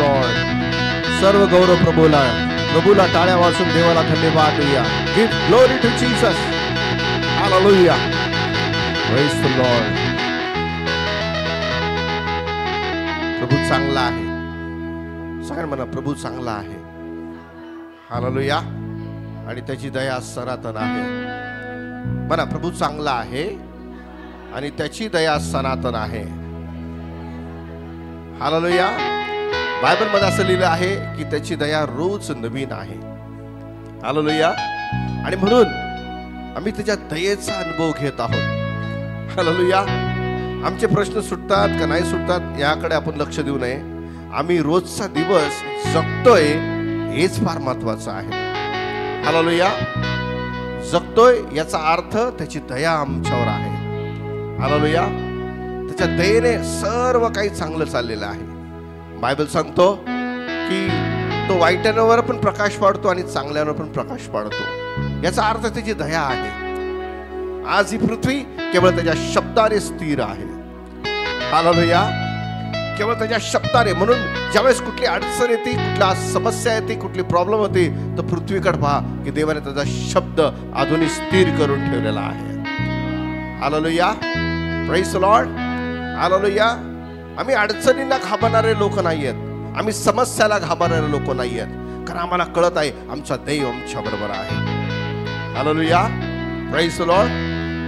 Lord. सर्व गौरव प्रभूला. प्रभूला टाळ्या वाजून देवाला धन्यवाद देऊया. Give glory to Jesus. Hallelujah. Praise the Lord. प्रभू चांगला आहे. सगळ्यांना म्हणा प्रभू चांगला आहे. हालेलुया. आणि त्याची दया सनातन आहे. म्हणा प्रभू चांगला आहे आणि त्याची दया सनातन आहे. हालेलुया. बायबल मध्ये असं लिहिलं आहे की त्याची दया रोज नवीन आहे. हालेलुया. आणि म्हणून आम्ही त्याच्या दयेचा अनुभव घेत आहोत. हालेलुया. आमचे प्रश्न सुटतात का नाही सुटतात याकडे आपण लक्ष देऊ नये. आम्ही रोजचा दिवस जगतोय हेच फार महत्वाचं आहे. हालेलुया. जगतोय याचा अर्थ त्याची दया आमच्यावर आहे. हालेलुया. त्याच्या दयेने सर्व काही चांगलं चाललेलं आहे. बायबल सांगतो की तो वाईटांवर पण प्रकाश पाडतो आणि चांगल्यावर पण प्रकाश पाडतो. याचा अर्थ त्याची दया आहे. आज ही पृथ्वी केवळ त्याच्या शब्दाने स्थिर आहे. हालेलुया. केवळ त्याच्या शब्दाने. म्हणून ज्यावेळेस कुठली अडचण येते, कुठला समस्या येते, कुठली प्रॉब्लेम होते, तर पृथ्वीकडे पहा की देवाने त्याचा शब्द अजूनही स्थिर करून ठेवलेला आहे. Hallelujah. Praise the Lord. Hallelujah. आम्ही अडचणींना घाबरणारे लोक नाहीयेत. आम्ही समस्याला घाबरणारे लोक नाहीयेत. कारण आम्हाला कळत आहे आमचा देव आमच्या बरोबर आहे. हालेलुया. Praise the Lord.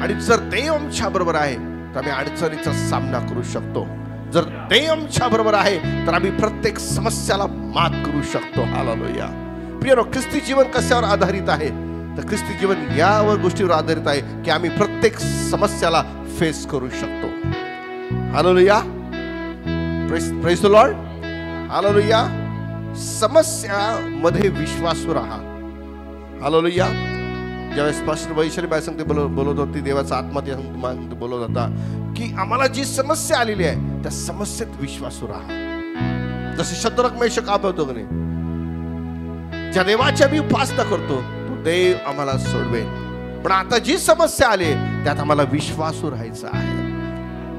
आणि जर देव आमच्या बरोबर आहे तर आम्ही अडचणीचा सामना करू शकतो. जर देव आमच्या बरोबर आहे तर आम्ही प्रत्येक समस्याला मात करू शकतो. हालेलुया. प्रियनो, ख्रिस्ती जीवन कशावर आधारित आहे तर ख्रिस्ती जीवन यावर गोष्टीवर आधारित आहे की आम्ही प्रत्येक समस्याला फेस करू शकतो. Hallelujah. Praise the Lord. Hallelujah. समस्यामध्ये विश्वासू राहा. हालेलुया. ज्यावेळेस पास्टर वैशाली बाई सांगते बोलत होती, देवाचा आत्मा ते बोलत होता की आम्हाला जी समस्या आलेली आहे त्या समस्येत विश्वासू राहा. जसे शद्रक मेषक अबेदनगो, ज्या देवाची आम्ही उपासना करतो तो देव आम्हाला सोडवेल. पण आता जी समस्या आली त्यात आम्हाला विश्वासू राहायचं आहे.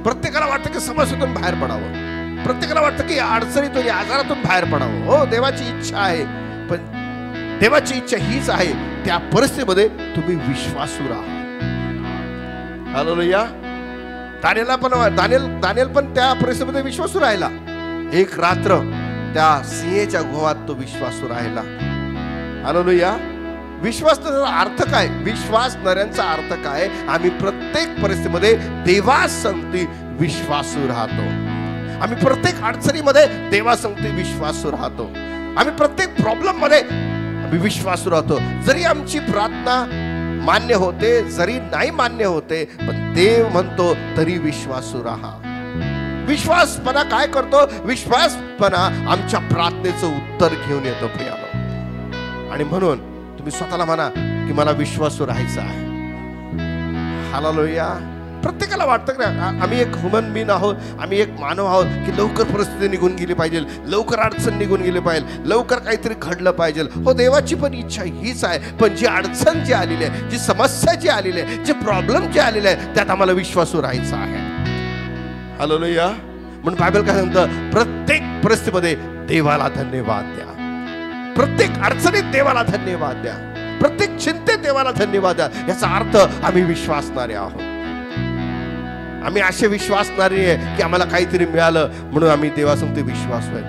प्रत्येकाला वाटतं की समस्येतून बाहेर पडावं. प्रत्येकाला वाटतं की अडचणीतून या आजारातून बाहेर पडावं. हो, देवाची इच्छा आहे. पण देवाची इच्छा हीच आहे त्या परिस्थितीमध्ये तुम्ही विश्वासू राहा. हालेलुया. दानिएल पण त्या परिस्थितीमध्ये विश्वासू राहिला. एक रात्र त्या सिंहाच्या गुहात तो विश्वासू राहिला. हालेलुया. विश्वासणाऱ्याचा अर्थ काय? विश्वासणाऱ्यांचा अर्थ काय? आम्ही प्रत्येक परिस्थितीमध्ये देवासंगती विश्वासू राहतो. आम्ही प्रत्येक अडचणीमध्ये देवासंगती विश्वासू राहतो. आम्ही प्रत्येक प्रॉब्लेम मध्ये आम्ही विश्वासू राहतो. जरी आमची प्रार्थना मान्य होते, जरी नाही मान्य होते, पण देव म्हणतो तरी विश्वासू राहा. विश्वासपणा काय करतो? विश्वासपणा आमच्या प्रार्थनेचं उत्तर घेऊन येतो प्रियानो. आणि म्हणून तुम्ही स्वतःला म्हणा की मला विश्वासू राहायचं आहे. हालेलुया. प्रत्येकाला वाटतं की आम्ही एक ह्युमन बीइंग आहोत, आम्ही एक मानव आहोत की लवकर परिस्थिती निघून गेली पाहिजे, लवकर अडचण निघून गेली पाहिजे, लवकर काहीतरी घडलं पाहिजे. हो, देवाची पण इच्छा हीच आहे. पण जी अडचण जी आलेली आहे, जी समस्या जी आलेली आहे, जे प्रॉब्लेम जे आलेले आहे, त्यात आम्हाला विश्वासू राहायचं आहे. हालेलुया. म्हणून बायबल काय सांगतं? प्रत्येक परिस्थितीमध्ये देवाला धन्यवाद द्या. प्रत्येक अडचणीत देवाला धन्यवाद द्या. प्रत्येक चिंतेत देवाला धन्यवाद द्या. याचा अर्थ आम्ही विश्वासणारे आहोत. आम्ही असे विश्वासणारे आहे की आम्हाला काहीतरी मिळालं म्हणून आम्ही देवासंगती विश्वासू आहे.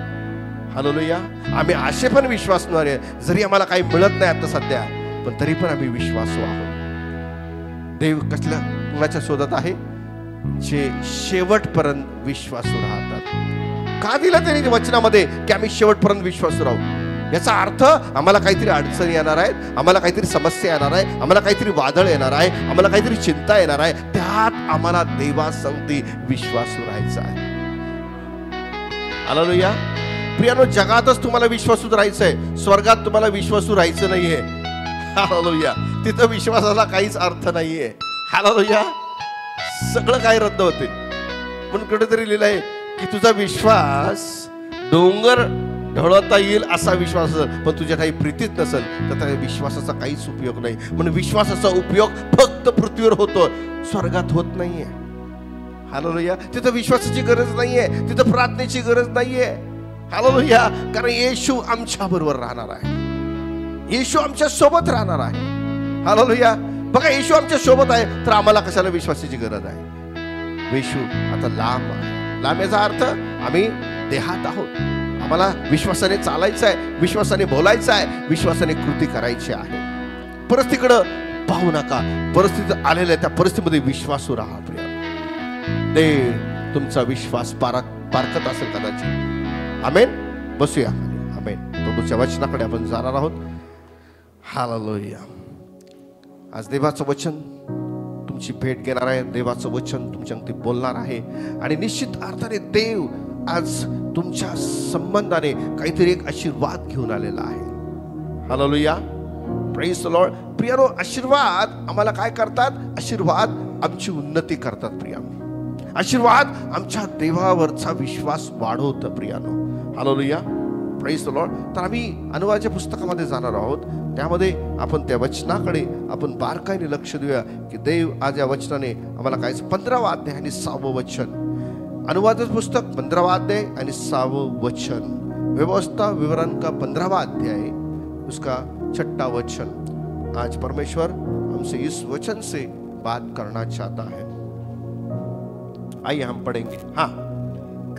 हालेलुया. आम्ही असे पण विश्वासणारे आहे जरी आम्हाला काही मिळत नाही आता सध्या, पण तरी पण आम्ही विश्वासू आहोत. देव कसल्या कुणाच्या शोधात आहे? जे शेवटपर्यंत विश्वासू राहतात. का दिलं त्यांनी वचनामध्ये की आम्ही शेवटपर्यंत विश्वासू राहू? याचा अर्थ आम्हाला काहीतरी अडचणी येणार आहेत, आम्हाला काहीतरी समस्या येणार आहे, आम्हाला काहीतरी वादळ येणार आहे, आम्हाला काहीतरी चिंता येणार आहे. त्यात आम्हाला देवासंगती विश्वासू राहायचं आहे. हालेलुया. प्रियानो, जगातच तुम्हाला विश्वासू राहायचंय, स्वर्गात तुम्हाला विश्वासू राहायचं नाहीये. हालेलुया. तिथं विश्वासाला काहीच अर्थ नाहीये. हालेलुया. सगळं काही रद्द होते. म्हणून कुठेतरी लिहिलं आहे की तुझा विश्वास डोंगर ढळवता येईल असा विश्वास असेल, पण तुझ्या काही प्रीतीत नसेल तर त्या विश्वासाचा काहीच उपयोग नाही. म्हणून विश्वासाचा उपयोग फक्त पृथ्वीवर होतो, स्वर्गात होत नाहीये. हालेलुया. तिथं विश्वासाची गरज नाहीये, तिथं प्रार्थनेची गरज नाहीये. हालेलुया. कारण येशू आमच्या बरोबर राहणार आहे, येशू आमच्या सोबत राहणार आहे. हालेलुया. बघा, येशू आमच्या सोबत आहे तर आम्हाला कशाला विश्वासाची गरज आहे. येशू आता लांब आहे. लांब याचा अर्थ आम्ही देहात आहोत. आम्हाला विश्वासाने चालायचं आहे, विश्वासाने बोलायचं आहे, विश्वासाने कृती करायची आहे. परिस्थितीकडे पाहू नका. परिस्थिती आलेल्या त्या परिस्थितीमध्ये विश्वासू राहा प्रिय. देव तुमचा विश्वास पारखत असेल कदाचित. आमेन. बसूया. आमेन. प्रभूच्या वचनाकडे आपण जाणार आहोत. हालेलुया. आज देवाचं वचन तुमची भेट घेणार आहे. देवाचं वचन तुमच्या अंगठी बोलणार आहे आणि निश्चित अर्थाने देव आज तुमच्या संबंधाने काहीतरी एक आशीर्वाद घेऊन आलेला आहे. हालेलुया. Praise the Lord. प्रियानो, आशीर्वाद आम्हाला काय करतात? आशीर्वाद आमची उन्नती करतात प्रिया. आशीर्वाद आमच्या देवावरचा विश्वास वाढवतं प्रियानो. हालेलुया. Praise the Lord. तर आम्ही अनुवादाच्या पुस्तकामध्ये जाणार आहोत. त्यामध्ये आपण त्या वचनाकडे आपण बारकाईने लक्ष देऊया की देव आज या वचनाने आम्हाला काय 15वा अध्याय आणि 6वं वचन. अनुवादाचं पुस्तक 15वां अध्याय आणि 6वं वचन. व्यवस्था विवरण का 15वां अध्याय उसका 6वां वचन. आज परमेश्वर हमसे इस वचन से बात करना चाहता है. आइए हम पढ़ेंगे. हाँ.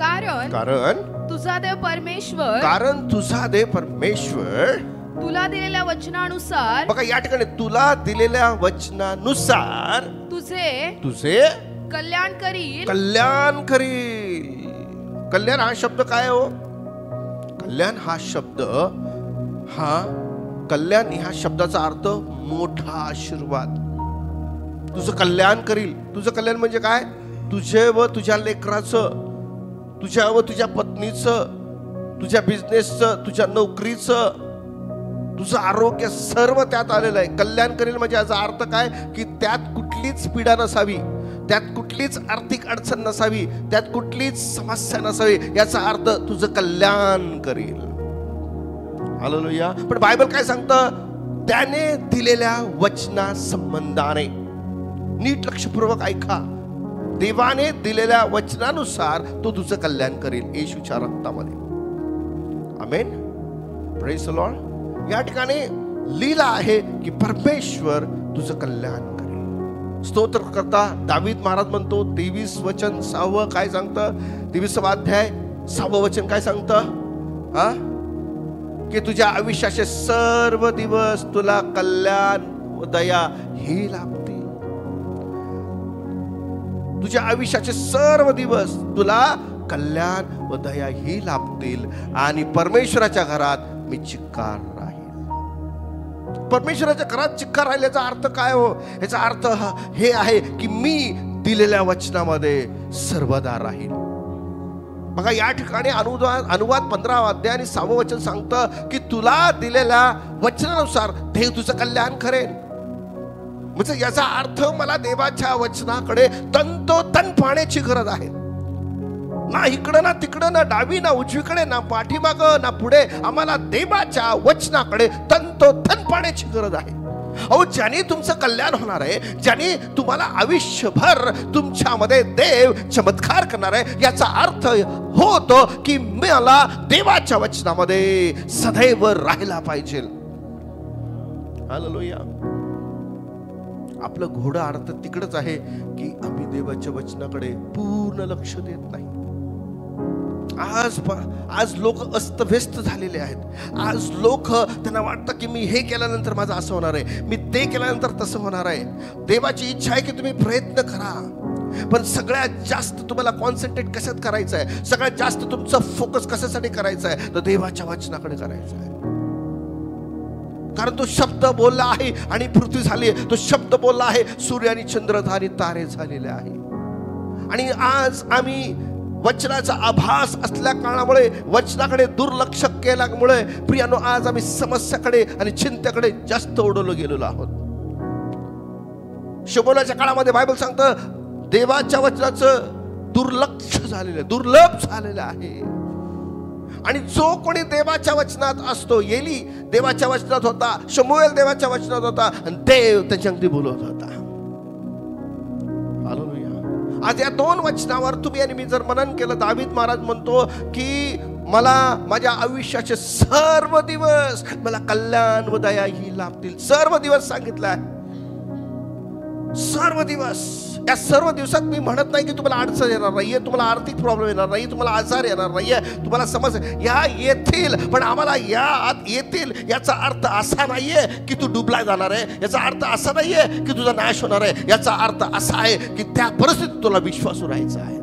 कारण तुझा देव परमेश्वर, कारण तुझा देव परमेश्वर तुला दिलेल्या वचनानुसार, बघा या ठिकाणी तुला दिलेल्या वचनानुसार तुझे कल्याण करील. कल्याण करील. कल्याण हा शब्द काय हो? कल्याण हा शब्द कल्याण ह्या शब्दाचा अर्थ मोठा आशीर्वाद. तुझं कल्याण करील. तुझं कल्याण म्हणजे काय? तुझे व तुझ्या लेकराचं, तुझ्या व तुझ्या पत्नीचं, तुझ्या बिझनेसचं, तुझ्या नोकरीचं, तुझं आरोग्य सर्व त्यात आलेलं आहे. कल्याण करेल म्हणजे याचा अर्थ काय? की त्यात कुठलीच पीडा नसावी, त्यात कुठलीच आर्थिक अडचण नसावी, त्यात कुठलीच समस्या नसावी. याचा अर्थ तुझं कल्याण करेल. हालेलुया. पण बायबल काय सांगतं? त्याने दिलेल्या वचना संबंधाने. नीट लक्षपूर्वक ऐका. देवाने दिलेल्या वचनानुसार तो तुझं कल्याण करेल येशूच्या रक्तामध्ये. आमेन. Praise the Lord. या ठिकाणी लिहिलं आहे की परमेश्वर तुझं कल्याण करेल. स्तोत्र करता दावीद महाराज म्हणतो 23 वचन 6वं काय सांगतं? 23वा अध्याय 6वं वचन काय सांगतं? की तुझ्या आयुष्याचे सर्व दिवस तुला कल्याण व दया ही लाभतील. तुझ्या आयुष्याचे सर्व दिवस तुला कल्याण व दया ही लाभतील आणि परमेश्वराच्या घरात मी चिक्कार राहील. परमेश्वराच्या घरात चिक्कार राहिल्याचा अर्थ काय हो? याचा अर्थ हे आहे की मी दिलेल्या वचनामध्ये सर्वदा राहील. बघा या ठिकाणी अनुवाद 15वा अध्याय आणि 6वं वचन सांगतं की तुला दिलेल्या वचनानुसार देव तुझं कल्याण करेल. म्हणजे याचा अर्थ मला देवाच्या वचनाकडे तंतोतन पाहण्याची गरज आहे. ना इकडं ना तिकडं, ना डावी ना उजवीकडे, ना पाठीमाग ना पुढे. आम्हाला देवाच्या वचनाकडे तंतोतन पाहण्याची गरज आहे. अहो, ज्याने तुमचं कल्याण होणार आहे, ज्याने तुम्हाला आयुष्यभर तुमच्यामध्ये देव चमत्कार करणार आहे, याचा अर्थ होतो की मला देवाच्या वचनामध्ये सदैव राहायला पाहिजे. हालेलुया. आपलं घोडं अर्थ तिकडच आहे की आम्ही देवाच्या वचनाकडे पूर्ण लक्ष देत नाही. आज लोक अस्तव्यस्त झालेले आहेत. आज लोक त्यांना वाटतं की मी हे केल्यानंतर माझं असं होणार आहे, मी ते केल्यानंतर तसं होणार आहे. देवाची इच्छा आहे की तुम्ही प्रयत्न करा, पण सगळ्यात जास्त तुम्हाला कॉन्सन्ट्रेट कशात करायचं आहे? सगळ्यात जास्त तुमचा फोकस कशासाठी करायचा आहे? तर देवाच्या वचनाकडे करायचा आहे. कारण तो शब्द बोलला आहे आणि पृथ्वी झाली. तो शब्द बोलला आहे, सूर्य आणि चंद्र आणि तारे झालेले आहे. आणि आज आम्ही वचनाचा आभास असल्या कारणामुळे वचनाकडे दुर्लक्ष केल्यामुळे प्रियानो आज आम्ही समस्याकडे आणि चिंतेकडे जास्त ओढवलो गेलेलो आहोत. शमूएलच्या काळामध्ये बायबल सांगतं देवाच्या वचनाचं दुर्लक्ष झालेलं, दुर्लभ झालेलं आहे. आणि जो कोणी देवाच्या वचनात असतो, एली देवाच्या वचनात होता, शमूएल देवाच्या वचनात होता आणि देव त्याच्या अगदी बोलत होता. आज या 2 वचनावर तुम्ही आणि मी जर मनन केलं, दावीद महाराज म्हणतो की मला माझ्या आयुष्याचे सर्व दिवस मला कल्याण व दया ही लाभतील. सर्व दिवस सांगितलं आहे, सर्व दिवस. या सर्व दिवसात मी म्हणत नाही की तुम्हाला अडचण येणार नाहीये, तुम्हाला आर्थिक प्रॉब्लेम येणार नाही, तुम्हाला आजार येणार नाहीये, तुम्हाला समस्या या येतील, पण आम्हाला या आत येतील याचा अर्थ असा नाहीये की तू डुबला जाणार आहे, याचा अर्थ असा नाहीये की तुझा नाश होणार आहे, याचा अर्थ असा आहे की त्या परिस्थितीत तुला विश्वासू राहायचा आहे.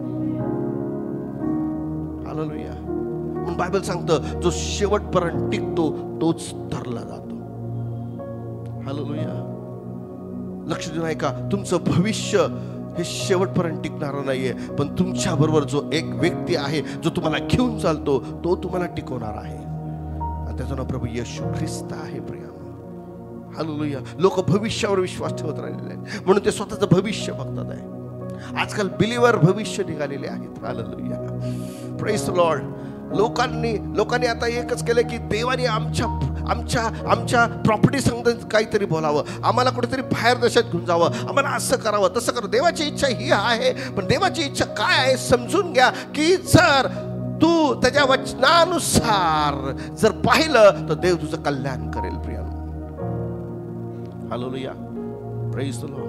हालेलुया. म्हणून बायबल सांगतं जो शेवटपर्यंत टिकतो तोच धरला जातो. हालेलुया. लक्ष देऊन ऐका, तुमचं भविष्य हे शेवटपर्यंत टिकणारं नाहीये, पण तुमच्या बरोबर जो एक व्यक्ती आहे जो तुम्हाला घेऊन चालतो तो तुम्हाला टिकवणार आहे, आणि त्याचं नाव प्रभू येशू ख्रिस्त आहे. प्रियानो, हालेलुया. लोक भविष्यावर विश्वास ठेवत राहिलेले आहेत, म्हणून ते स्वतःचं भविष्य बघतात आहे. आजकाल बिलीवर भविष्य निघालेले आहेत. हालेलुया. Praise the Lord. लोकांनी आता एकच केलं की देवाने आमच्या प्रॉपर्टी संबंधित काहीतरी बोलावं, आम्हाला कुठेतरी बाहेर देशात घेऊन जावं, आम्हाला असं करावं तसं करावं. देवाची इच्छा ही आहे, पण देवाची इच्छा काय आहे समजून घ्या की जर तू त्याच्या वचनानुसार जर पाहिलं तर देव तुझं कल्याण करेल. प्रियानो, हालेलुया. Praise the Lord.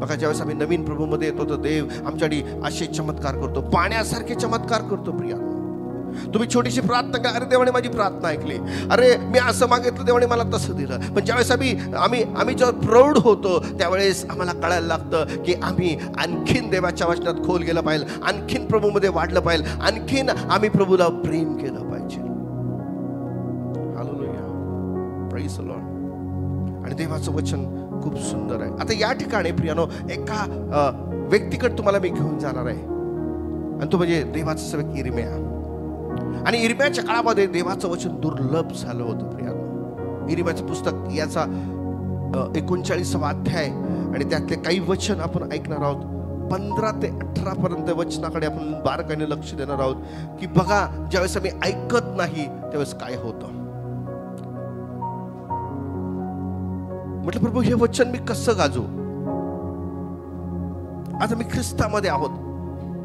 बघा, ज्यावेळेस आम्ही नवीन प्रभूमध्ये येतो तर देव आमच्यासाठी असे चमत्कार करतो, पाण्यासारखे चमत्कार करतो. प्रियानो, तुम्ही छोटीशी प्रार्थना करा, अरे देवाने माझी प्रार्थना ऐकली, अरे मी असं मागितलं देवाने मला तसं दिलं. पण ज्यावेळेस आम्ही जेव्हा प्रौढ होतो त्यावेळेस आम्हाला कळायला लागतं की आम्ही आणखीन देवाच्या वचनात खोल गेलं पाहिजे, आणखीन प्रभूमध्ये वाढलं पाहिजे, आणखीन आम्ही प्रभूला प्रेम केलं पाहिजे. हालेलुया. Praise the Lord. आणि देवाचं वचन खूप सुंदर आहे. आता या ठिकाणी प्रियानो एका व्यक्तीकडे तुम्हाला मी घेऊन जाणार आहे, आणि तो म्हणजे देवाचा सेवक इर्मिया. आणि इर्मियाच्या काळामध्ये देवाचं वचन दुर्लभ झालं होतं. प्रियानो, इर्मियाचं पुस्तक याचा 39वा अध्याय, आणि त्यातले काही वचन आपण ऐकणार आहोत. 15 ते 18 पर्यंत वचनाकडे आपण बारकाईने लक्ष देणार आहोत की बघा, ज्यावेळेस आम्ही ऐकत नाही त्यावेळेस काय होतं. म्हटलं प्रभू हे वचन मी कसं गाजू. आता मी ख्रिस्तामध्ये आहोत,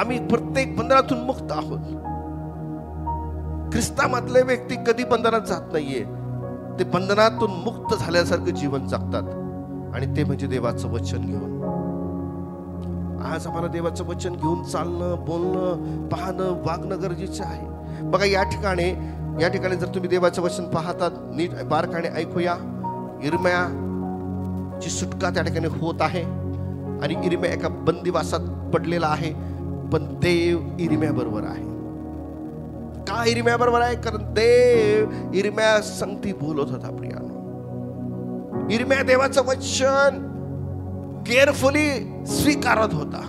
आम्ही प्रत्येक बंधनातून मुक्त आहोत. ख्रिस्तामधले व्यक्ती कधी बंधनात जात नाहीये, ते बंधनातून मुक्त झाल्यासारखं जीवन जगतात, आणि ते म्हणजे देवाचं वचन घेऊन. आज आम्हाला देवाचं वचन घेऊन चालणं, बोलणं, पाहणं, वागणं गरजेचं आहे. बघा, या ठिकाणी जर तुम्ही देवाचं वचन पाहतात, नीट बारकाईने ऐकूया. इर्मियाची सुटका त्या ठिकाणी होत आहे, आणि इर्मिया एका बंदिवासात पडलेला आहे, पण देव इर्मिया बरोबर आहे. का इर्मिया बरोबर आहे? कारण देव इर्मिया संगती बोलत होता. प्रियानो, इर्मिया देवाचं वचन केअरफुली स्वीकारत होता.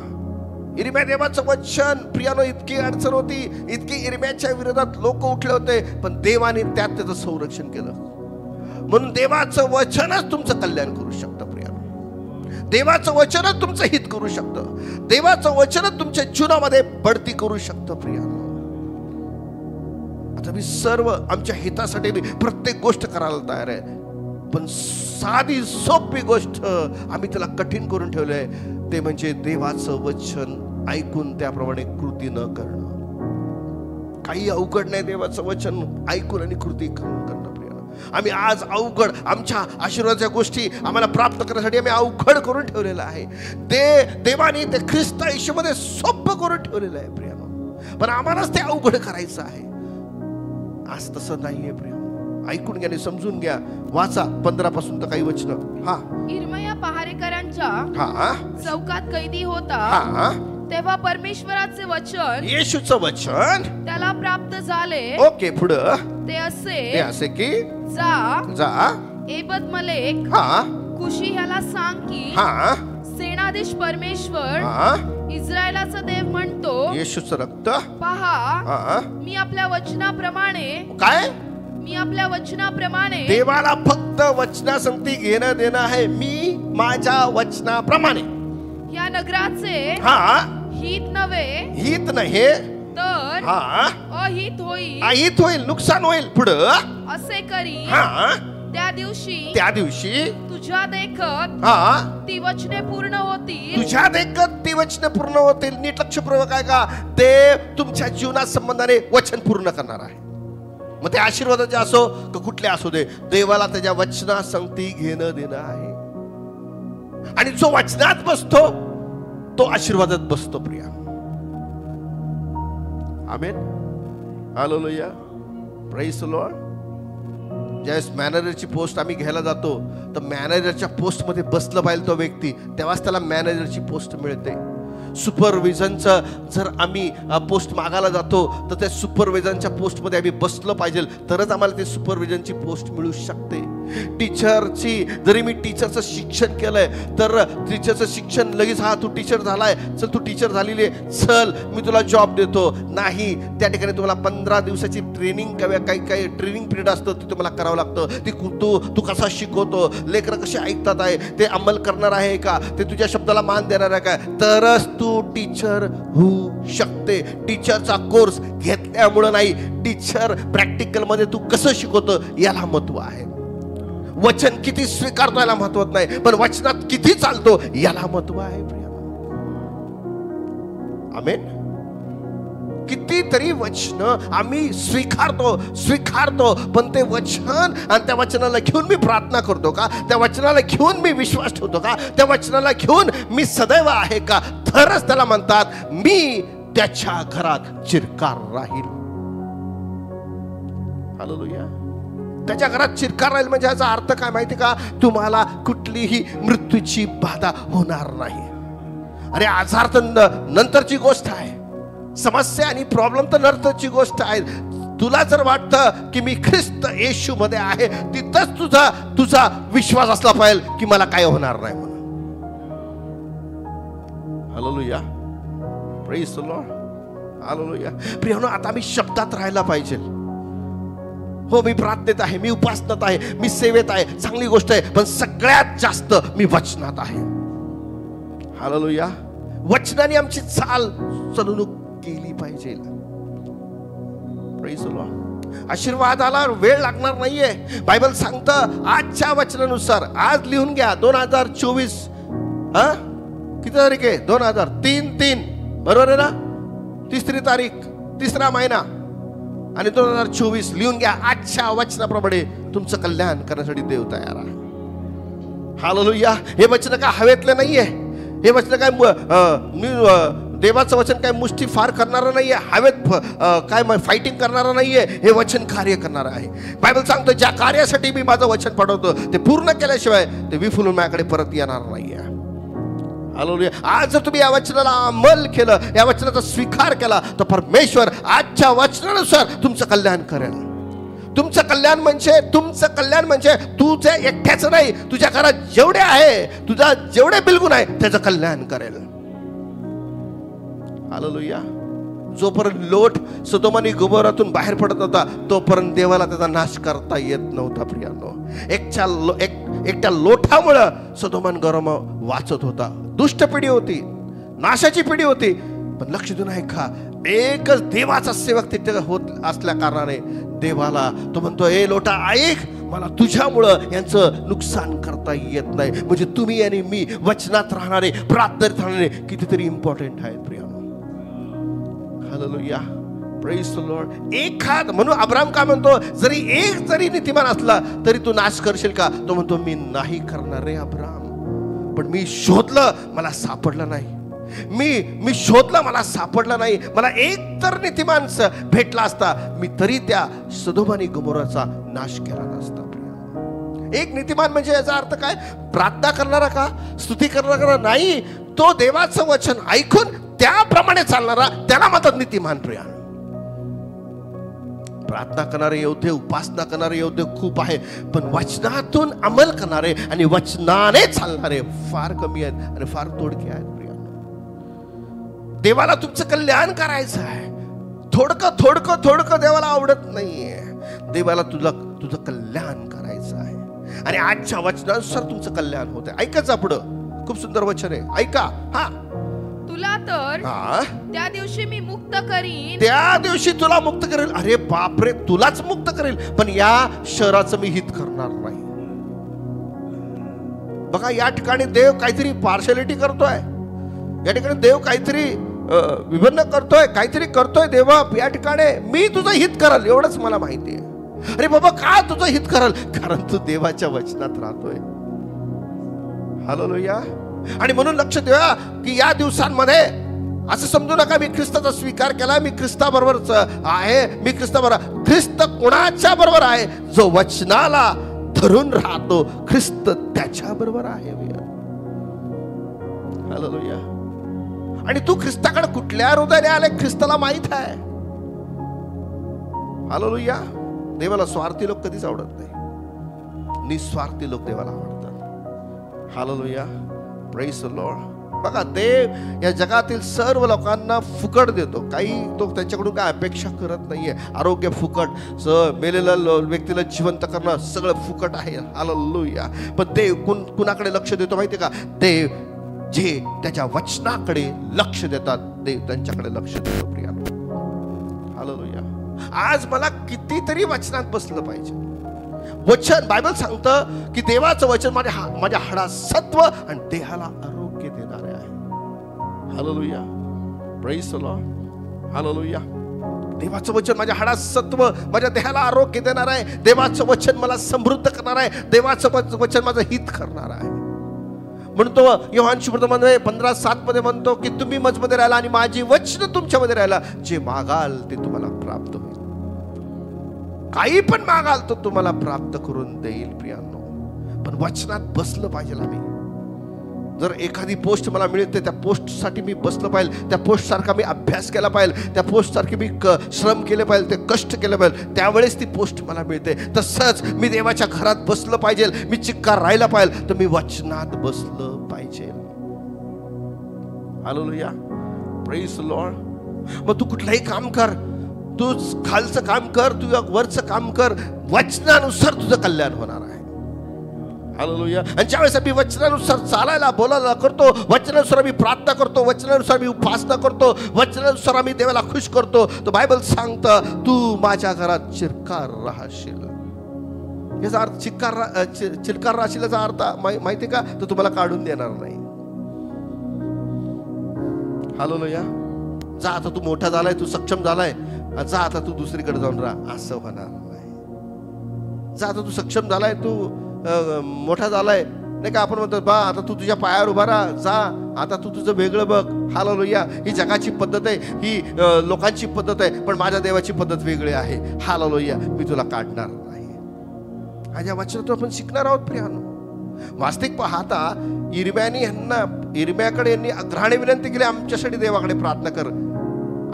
इर्मिया देवाचं वचन, प्रियानो, इतकी अडचण होती, इतकी इर्मियाच्या विरोधात लोक उठले होते, पण देवाने त्याचं संरक्षण केलं. म्हणून देवाचं वचनच तुमचं कल्याण करू शकतं. प्रियानो, देवाचं वचनच तुमचं हित करू शकतं. देवाचं वचनच तुमच्या जीवनामध्ये बढती करू शकतं. प्रियानो, आता मी सर्व आमच्या हितासाठी प्रत्येक गोष्ट करायला तयार आहे, पण साधी सोपी गोष्ट आम्ही त्याला कठीण करून ठेवलंय, ते म्हणजे देवाचं वचन ऐकून त्याप्रमाणे कृती न करणं. काही अवघड नाही देवाचं वचन ऐकून आणि कृती करणं. आम्ही आज अवघड, आमच्या आशीर्वादाच्या गोष्टी आम्हाला प्राप्त करण्यासाठी आम्ही अवघड करून ठेवलेलं आहे. देवाने ते ख्रिस्त येशूमध्ये सोपं करून ठेवलेलं आहे. प्रियानो, पण आम्हालाच ते अवघड करायचं आहे. आज तसं नाहीये. प्रियानो, ऐकून घ्या आणि समजून घ्या. वाचा 15 पासून तर काही वचन. हा, इर्मिया पहारेकरांच्या चौकात कैदी होता, तेव्हा परमेश्वराचे वचन, येशूचं वचन त्याला प्राप्त झाले. ओके, पुढं ते असे की जा एबद मलेक कुशी ह्याला सांग की सेनाधीश परमेश्वर इस्रायलाचा देव म्हणतो, येशूचं रक्त पहा, मी आपल्या वचनाप्रमाणे, काय, मी आपल्या वचनाप्रमाणे, देवाला फक्त वचनासंगती घेणं देणं आहे. मी माझ्या वचनाप्रमाणे या नगराचे हित नव्हे तर अहित होईल, नुकसान होईल. पुढं असे करी, त्या दिवशी तुझ्या देखत ती वचने पूर्ण होतील. नीट लक्षपूर्वक आहे का, देव तुमच्या जीवना संबंधाने वचन पूर्ण करणार आहे. मग ते आशीर्वादाचे असो का कुठले असू दे, देवाला त्याच्या वचना संगती घेणं देणं आहे. आणि जो वचनात बसतो तो आशीर्वादात बसतो प्रिया. आमेन. हालेलुया. Praise the Lord. ज्यावेळेस मॅनेजरची पोस्ट आम्ही घ्यायला जातो तर मॅनेजरच्या पोस्ट मध्ये बसलं पाहिजे तो व्यक्ती, तेव्हाच त्याला मॅनेजरची पोस्ट मिळते. सुपरविजनचं जर आम्ही पोस्ट मागायला जातो तर त्या सुपरविजनच्या पोस्टमध्ये आम्ही बसलं पाहिजे, तरच आम्हाला ते सुपरविजनची पोस्ट मिळू शकते. टीचरची जरी मी टीचरचं शिक्षण केलंय तर टीचरचं शिक्षण लगेच हा तू टीचर झालाय, चल तू टीचर झालेली आहे, चल मी तुला जॉब देतो, नाही. त्या ठिकाणी तुम्हाला 15 दिवसाची ट्रेनिंग किंवा काही ट्रेनिंग पिरियड असतं, ते तुम्हाला करावं लागतं. ती तू कसा शिकवतो, लेकरं कसे ऐकतात आहे, ते अंमल करणार आहे का, ते तुझ्या शब्दाला मान देणार आहे का, तरच तू टीचर होऊ शकते. टीचरचा कोर्स घेतल्यामुळे नाही, टीचर प्रॅक्टिकल मध्ये तू कसं शिकवतो याला महत्व आहे. वचन किती स्वीकारतो याला महत्व नाही, पण वचनात किती चालतो याला महत्व आहे. आमेन. कितीतरी वचन आम्ही स्वीकारतो, पण ते वचन आणि त्या वचनाला घेऊन मी प्रार्थना करतो का, त्या वचनाला घेऊन मी विश्वास ठेवतो का, त्या वचनाला घेऊन मी सदैव आहे का, तरच त्याला म्हणतात मी त्याच्या घरात चिरकार राहील. हालेलुया. त्याच्या घरात चिरकार राहील म्हणजे याचा अर्थ काय माहिती का, तुम्हाला कुठलीही मृत्यूची बाधा होणार नाही. अरे आजार तर नंतरची गोष्ट आहे, समस्या आणि प्रॉब्लेम तर नंतरची गोष्ट आहे. तुला जर वाटतं की मी ख्रिस्त येशू मध्ये आहे, तिथंच तुझा विश्वास असला पाहिजे की मला काय होणार नाही म्हणून. Hallelujah. Praise the Lord. Hallelujah. प्रियानो, आता मी शब्दात राहायला पाहिजे. हो, मी प्रार्थनेत आहे, मी उपासनात आहे, मी सेवेत आहे, चांगली गोष्ट आहे, पण सगळ्यात जास्त मी वचनात आहे. हालेलुया. वचनाने आमची चलवणूक केली पाहिजे. Praise the Lord. आशीर्वादाला वेळ लागणार नाहीये. बायबल सांगतं आजच्या वचनानुसार, आज लिहून घ्या 2024 किती तारीख आहे, 2003 बरोबर आहे ना, 3 तारीख 3रा महिना आणि 2024 लिहून घ्या. आजच्या वचनाप्रमाणे तुमचं कल्याण करण्यासाठी देव तयार आहे. हालेलुया. हे वचन काय हवेतले नाहीये, हे वचन काय देवाचं वचन काय मुष्टी फार करणारं नाहीये, हवेत काय फायटिंग करणारं नाहीये. हे वचन कार्य करणार आहे. बायबल सांगतो ज्या कार्यासाठी मी माझं वचन पाठवतो ते पूर्ण केल्याशिवाय ते विफुलून माझ्याकडे परत येणार नाहीये. हालेलुया. आज जर तुम्ही या वचनाला अंमल केलं, या वचनाचा स्वीकार केला, तर परमेश्वर आजच्या वचनानुसार तुमचं कल्याण करेल. तुमचं कल्याण म्हणजे तुझे एकट्याचं नाही, तुझ्या घरात जेवढे आहे, तुझा जेवढे बिलगुण आहे त्याचं कल्याण करेल. हालेलुया. जोपर्यंत लोट सदोम आणि गोमोरातून बाहेर पडत होता तोपर्यंत देवाला त्याचा नाश करता येत नव्हता. प्रियानो, एकट्या लोटामुळं सदोम आणि गोमोरा वाचत होता. दुष्ट पिढी होती, नाशाची पिढी होती, पण लक्ष देऊन ऐका, एकच देवाचा सेवक तिथे होत असल्या कारणाने देवाला तो म्हणतो, ए लोटा ऐक, मला तुझ्यामुळं यांचं नुकसान करता येत नाही. म्हणजे तुम्ही आणि मी वचनात राहणारे, प्रार्थनेत राहणारे कितीतरी इम्पॉर्टंट आहेत प्रियानो. हालेलुया. Praise the Lord. म्हणून अब्राहम का म्हणतो, जरी नीतिमान असला तरी तू नाश करशील का, तो म्हणतो मी नाही करणार रे अब्राहम, पण मी शोधलं मला सापडलं नाही. मी शोधलं मला सापडलं नाही. मला एक तर नीतिमान भेटला असता, मी तरी त्या सदोम आणि गोमोराचा नाश केला नसता. एक नीतिमान म्हणजे याचा अर्थ काय, प्रार्थना करणारा का, स्तुती करणारा नाही, तो देवाचं वचन ऐकून त्याप्रमाणे चालणारा, त्याला म्हणतात नीतिमान. प्रिया, प्रार्थना करणारे योद्धे, उपासना करणारे योद्धे खूप आहे, पण वचनातून अंमल करणारे आणि वचनाने चालणारे फार कमी आहेत आणि फार तोडके आहेत. प्रिया, देवाला तुमचं कल्याण करायचं आहे. थोडकं देवाला आवडत नाहीये. देवाला तुझं कल्याण करायचं आहे आणि आजच्या वचनानुसार तुमचं कल्याण होत आहे. ऐकायचं पुढं, खूप सुंदर वचन आहे, ऐका. तुला तर त्या दिवशी मी मुक्त करीन. त्या दिवशी तुला मुक्त करेल. अरे बापरे, तुलाच मुक्त करेल, पण या शहराचं मी हित करणार नाही. बघा, या ठिकाणी देव काहीतरी पार्शालिटी करतोय. या ठिकाणी देव काहीतरी विभिन्न करतोय, काहीतरी करतोय. देवा, या ठिकाणी मी तुझं हित करेल एवढंच मला माहिती आहे. अरे बाबा का तुझं हित करल? कारण तू देवाच्या वचनात राहतोय. हालेलुया. आणि म्हणून लक्ष द्या की या दिवसांमध्ये असं समजू नका मी ख्रिस्ताचा स्वीकार केला, मी ख्रिस्ताबरोबरच आहे, मी ख्रिस्ताबरोबर. ख्रिस्त कोणाच्या बरोबर आहे? जो वचनाला धरून राहतो, ख्रिस्त त्याच्या बरोबर आहे. हालेलुया. आणि तू ख्रिस्ताकडे कुठल्या हृदयाने आले ख्रिस्ताला माहित आहे. हालेलुया. देवाला स्वार्थी लोक कधीच आवडत नाही, निस्वार्थी लोक देवाला आवडतात. हालेलुया. Praise the Lord. बघा, देव या जगातील सर्व लोकांना फुकट देतो. काही तो त्यांच्याकडून काय अपेक्षा करत नाहीये. आरोग्य फुकट, मेलेल्या व्यक्तीला जिवंत करणं सगळं फुकट आहे. हालेलुया. पण देव कुणाकडे लक्ष देतो माहितीये का? देव जे त्याच्या वचनाकडे लक्ष देतात, देव त्यांच्याकडे लक्ष देतो. प्रियानो, हालेलुया. आज मला कितीतरी वचनात बसलं पाहिजे. वचन, बायबल सांगतं की देवाचं वचन माझ्या हाडात सत्व आणि देहाला आरोग्य देणारे आहे. Hallelujah. Praise the Lord. Hallelujah. देवाचं वचन माझ्या हाडात सत्व, माझ्या देहाला आरोग्य देणार आहे. देवाचं वचन मला समृद्ध करणार आहे. देवाचं वचन माझं हित करणार आहे. म्हणून तो योहान सुवर्तमानमध्ये 15:7 मध्ये म्हणतो की तुम्ही माझ्यामध्ये राहिला आणि माझी वचन तुमच्यामध्ये राहिला, जे मागाल ते तुम्हाला प्राप्त होईल. काही पण मागाल तो तुम्हाला प्राप्त करून देईल. प्रियांनो, पण वचनात बसलं पाहिजे. आम्ही जर एखादी पोस्ट मला मिळते, त्या पोस्टसाठी मी बसलं पाहिजे, त्या पोस्ट सारखा मी अभ्यास केला पाहिजे, त्या पोस्ट सारखे मी श्रम केले पाहिजे, ते कष्ट केले पाहिजे, त्यावेळेस ती पोस्ट मला मिळते. तसंच मी देवाच्या घरात बसलं पाहिजे, मी चिक्कार राहिला पाहिजे, तर मी वचनात बसलं पाहिजे. हालेलुया. Praise the Lord. मग तू कुठलंही काम कर, तू खालचं काम कर, तू वरचं काम कर, वचनानुसार तुझं कल्याण होणार आहे. हालेलुया. आणि ज्यावेळेस मी वचनानुसार चालायला बोलायला करतो, वचनानुसार मी प्रार्थना करतो, वचनानुसार मी उपासना करतो, वचनानुसार मी देवाला खुश करतो, तर बायबल सांगतं तू माझ्या घरात चिरकार राहशील. याचा अर्थ चिरकार राहशीलचा अर्थ माहिती का? तर तुम्हाला काढून देणार नाही. हालेलुया. जा आता तू मोठा झालाय, तू सक्षम झालाय, जा आता तू दुसरीकडे जाऊन राहा, असं होणार नाही. जा आता तू सक्षम झालाय, तू मोठा झालाय, नाही का? आपण म्हणतो बा आता तू तुझ्या पायावर उभा राहा, जा आता तू तुझं वेगळं बघ. हालेलुया. ही जगाची पद्धत आहे, ही लोकांची पद्धत आहे, पण माझ्या देवाची पद्धत वेगळी आहे. हालेलुया. मी तुला काढणार नाही. आज या वचनातून आपण शिकणार आहोत. प्रियानो, वास्तविक पाहता इर्म्याकडे यांनी आग्रहाने विनंती केली, आमच्यासाठी देवाकडे प्रार्थना कर.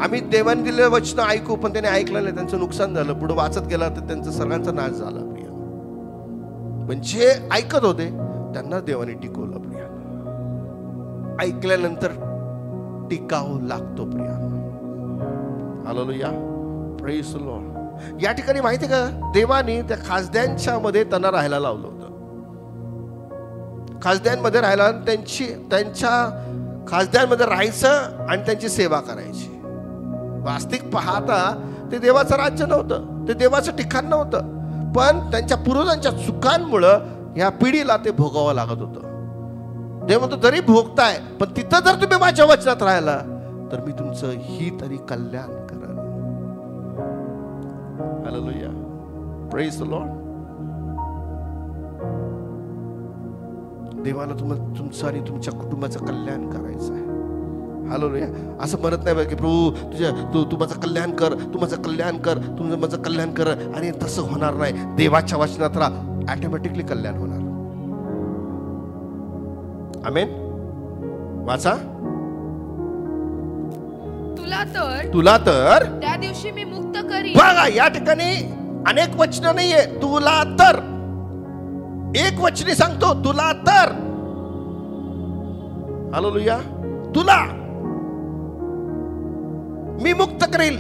आम्ही देवाने दिलेलं वचन ऐकू, पण त्याने ऐकलं नाही, त्यांचं नुकसान झालं. पुढे वाचत गेला तर त्यांचा सर्वांचा नाश झाला. प्रिया, म्हणजे ऐकत होते त्यांना देवाने टिकवलं. प्रिया, ऐकल्यानंतर टिकावं लागतो. Priya, hallelujah, praise the Lord. या ठिकाणी माहिती का, देवाने त्या खासद्यांच्या मध्ये त्यांना राहायला लावलं होतं. खासद्यांमध्ये राहायला, त्यांच्या खासद्यांमध्ये राहायचं आणि त्यांची सेवा करायची. वास्तविक पाहता ते देवाचं राज्य नव्हतं, ते देवाचं ठिकाण नव्हतं, पण त्यांच्या पूर्वजांच्या चुकांमुळं या पिढीला ते भोगावं लागत होतं. देव म्हणतो जरी भोगताय, पण तिथं जर तुम्ही माझ्या वचनात राहिला तर मी तुमचं हित आणि कल्याण करेन. Hallelujah, praise the Lord. देवाला तुमचं आणि तुमच्या कुटुंबाचं कल्याण करायचं आहे. हालेलुया. असं म्हणत नाही की प्रभू तू माझं कल्याण कर, तू माझं कल्याण कर, तू माझं कल्याण कर, आणि तसं होणार नाही. देवाच्या वचनात राहा, ऑटोमॅटिकली कल्याण होणार. आमेन. वाचा. तुला तर त्या दिवशी मी मुक्त करीन. बघा, या ठिकाणी अनेक वचन नाहीये. तुला तर एक वचनी सांगतो, तुला तर. हालेलुया. तुला मी मुक्त करेल.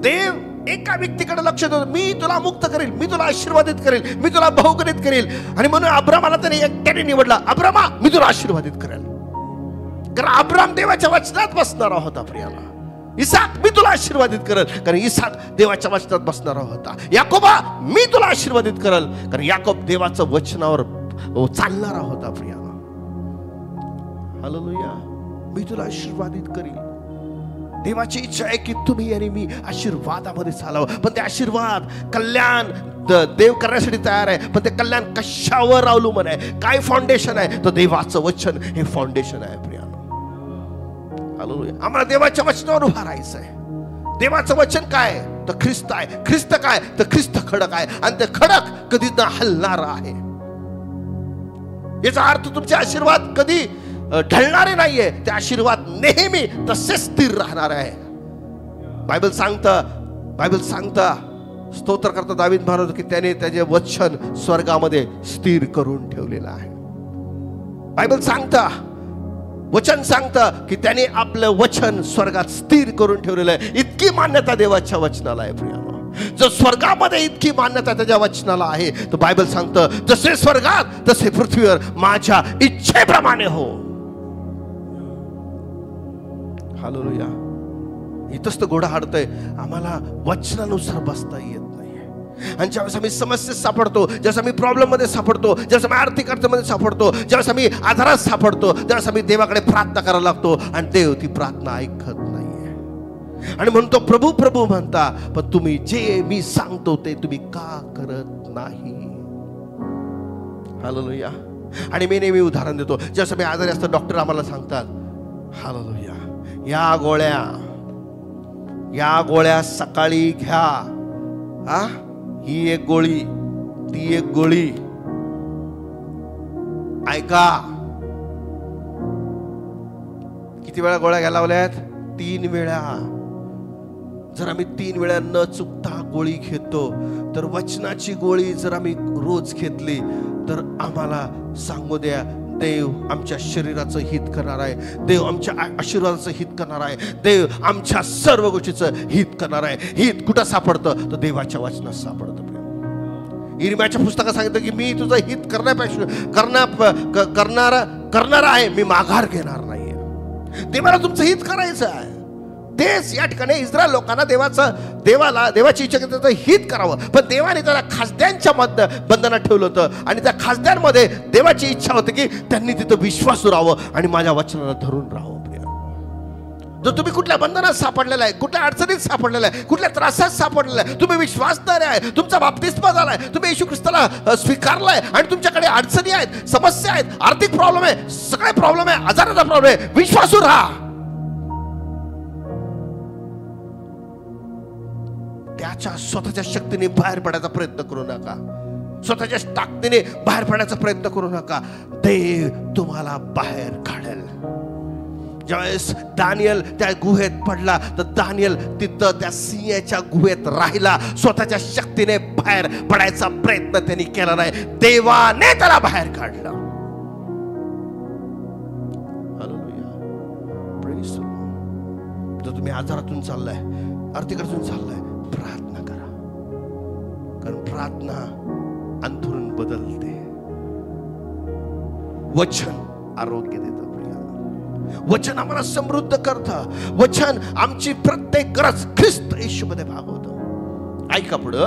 देव एका व्यक्तीकडे लक्ष देतो, मी तुला मुक्त करेल, मी तुला आशीर्वादित करेल, मी तुला बहुगुणित करेल. आणि म्हणून अब्रामाला त्याने एकट्याने निवडला. अब्रामा, मी तुला आशीर्वादित करेल. कारण अब्राम देवाच्या वचनात बसणारा होता. प्रियाला, इसाक, मी तुला आशीर्वादित करेल, कारण इसाक देवाच्या वचनात बसणारा होता. याकोबा, मी तुला आशीर्वादित करेल, कारण याकोब देवाच्या वचनावर चालणारा होता. प्रियाला, हालेलुया. मी तुला आशीर्वादित करील. देवाची इच्छा आहे की तुम्ही आणि मी आशीर्वादामध्ये चालावं. पण ते आशीर्वाद, कल्याण देव करण्यासाठी तयार आहे. पण ते कल्याण कशावर अवलंबून आहे? काय फाउंडेशन आहे? तर देवाचं वचन हे फाउंडेशन आहे प्रियानो. हालेलुया. आम्हाला देवाच्या वचनावर उभा राहायचं आहे. देवाचं वचन काय? तर ख्रिस्त आहे. ख्रिस्त काय? तर ख्रिस्त खडक आहे. आणि ते खडक कधी न हलणार आहे. याचा अर्थ तुमचे आशीर्वाद कधी ढळणारे नाहीये. ते आशीर्वाद नेहमी तसेच स्थिर राहणार आहे. बायबल सांगता स्तोत्र करता दावीद म्हणत की त्याने त्याचे वचन स्वर्गामध्ये स्थिर करून ठेवलेलं आहे. बायबल वचन सांगतं की त्याने आपलं वचन स्वर्गात स्थिर करून ठेवलेलं आहे. इतकी मान्यता देवाच्या वचनाला आहे प्रियानो. जर स्वर्गामध्ये इतकी मान्यता त्याच्या वचनाला आहे तर बायबल सांगतं जसे स्वर्गात तसे पृथ्वीवर माझ्या इच्छेप्रमाणे हो. हालेलुया. इथंच तर घोडा हाडतंय. आम्हाला वचनानुसार बसता येत नाही. आणि ज्यावेळेस आम्ही समस्येत सापडतो, ज्यावेळेस आम्ही प्रॉब्लेम मध्ये सापडतो, ज्यावेळेस आम्ही आर्थिक अडचणीमध्ये सापडतो, ज्यावेळेस आम्ही आधारात सापडतो, त्यावेळेस आम्ही देवाकडे प्रार्थना करायला लागतो आणि देव ती प्रार्थना ऐकत नाहीये. आणि म्हणतो प्रभू प्रभू म्हणता, पण तुम्ही जे मी सांगतो ते तुम्ही का करत नाही. हालेलुया. आणि मी नेहमी उदाहरण देतो. ज्यावेळेस आम्ही आजारी असतो, डॉक्टर आम्हाला सांगतात हालेलुया या गोळ्या सकाळी घ्या. ही एक गोळी, ती एक गोळी. ऐका, किती वेळा गोळ्या घ्यायला लावल्यात? 3 वेळा. जर आम्ही 3 वेळा न चुकता गोळी घेतो, तर वचनाची गोळी जर आम्ही रोज घेतली तर आम्हाला सांगू द्या, देव आमच्या शरीराचं हित करणार आहे. देव आमच्या आशीर्वादाचं हित करणार आहे. देव आमच्या सर्व गोष्टीचं हित करणार आहे. हित कुठं सापडतं? तर देवाच्या वचनात सापडतं. इर्मियाच्या पुस्तकात सांगितलं की मी तुझं हित करणार आहे, मी माघार घेणार नाहीये. देवाला तुमचं हित करायचं आहे. तेच या ठिकाणी इस्रायल लोकांना देवाची इच्छा त्याचं हित करावं. पण देवाने त्याला खासद्यांच्या बंधनात ठेवलं होतं. आणि त्या खासद्यांमध्ये देवाची इच्छा होती की त्यांनी तिथं विश्वासू राहावं आणि माझ्या वचनाला धरून राहावं. जर तुम्ही कुठल्या बंधनात सापडलेला आहे, कुठल्या अडचणीत सापडलेला आहे, कुठल्या त्रासात सापडलेला आहे, तुम्ही विश्वासणारे आहे, तुमचा बाप्तिस्मा झालाय, तुम्ही येशू ख्रिस्ताला स्वीकारलाय आणि तुमच्याकडे अडचणी आहेत, समस्या आहेत, आर्थिक प्रॉब्लेम आहे, सगळे प्रॉब्लेम आहे, आजाराचा प्रॉब्लेम आहे, विश्वासू राहा. त्याच्या स्वतःच्या शक्तीने बाहेर पडायचा प्रयत्न करू नका. स्वतःच्या ताकदीने बाहेर पडण्याचा प्रयत्न करू नका. देव तुम्हाला बाहेर काढेल. ज्यावेळेस दानियल त्या गुहेत पडला तर दानियल तिथं त्या सिंहाच्या गुहेत राहिला. स्वतःच्या शक्तीने बाहेर पडायचा प्रयत्न त्यांनी केला नाही. देवाने त्याला बाहेर काढलं. हालेलुया. Praise the Lord. जर तुम्ही आजारातून चाललाय, आर्थिक अडचणीतून चाललाय, प्रार्थना करा. कारण प्रार्थना अंतरून बदलते. वचन आरोग्य देतं. वचन आम्हाला समृद्ध करतं. वचन आमची प्रत्येक गरज ख्रिस्त येशूमध्ये भागवतं. ऐका पुढं.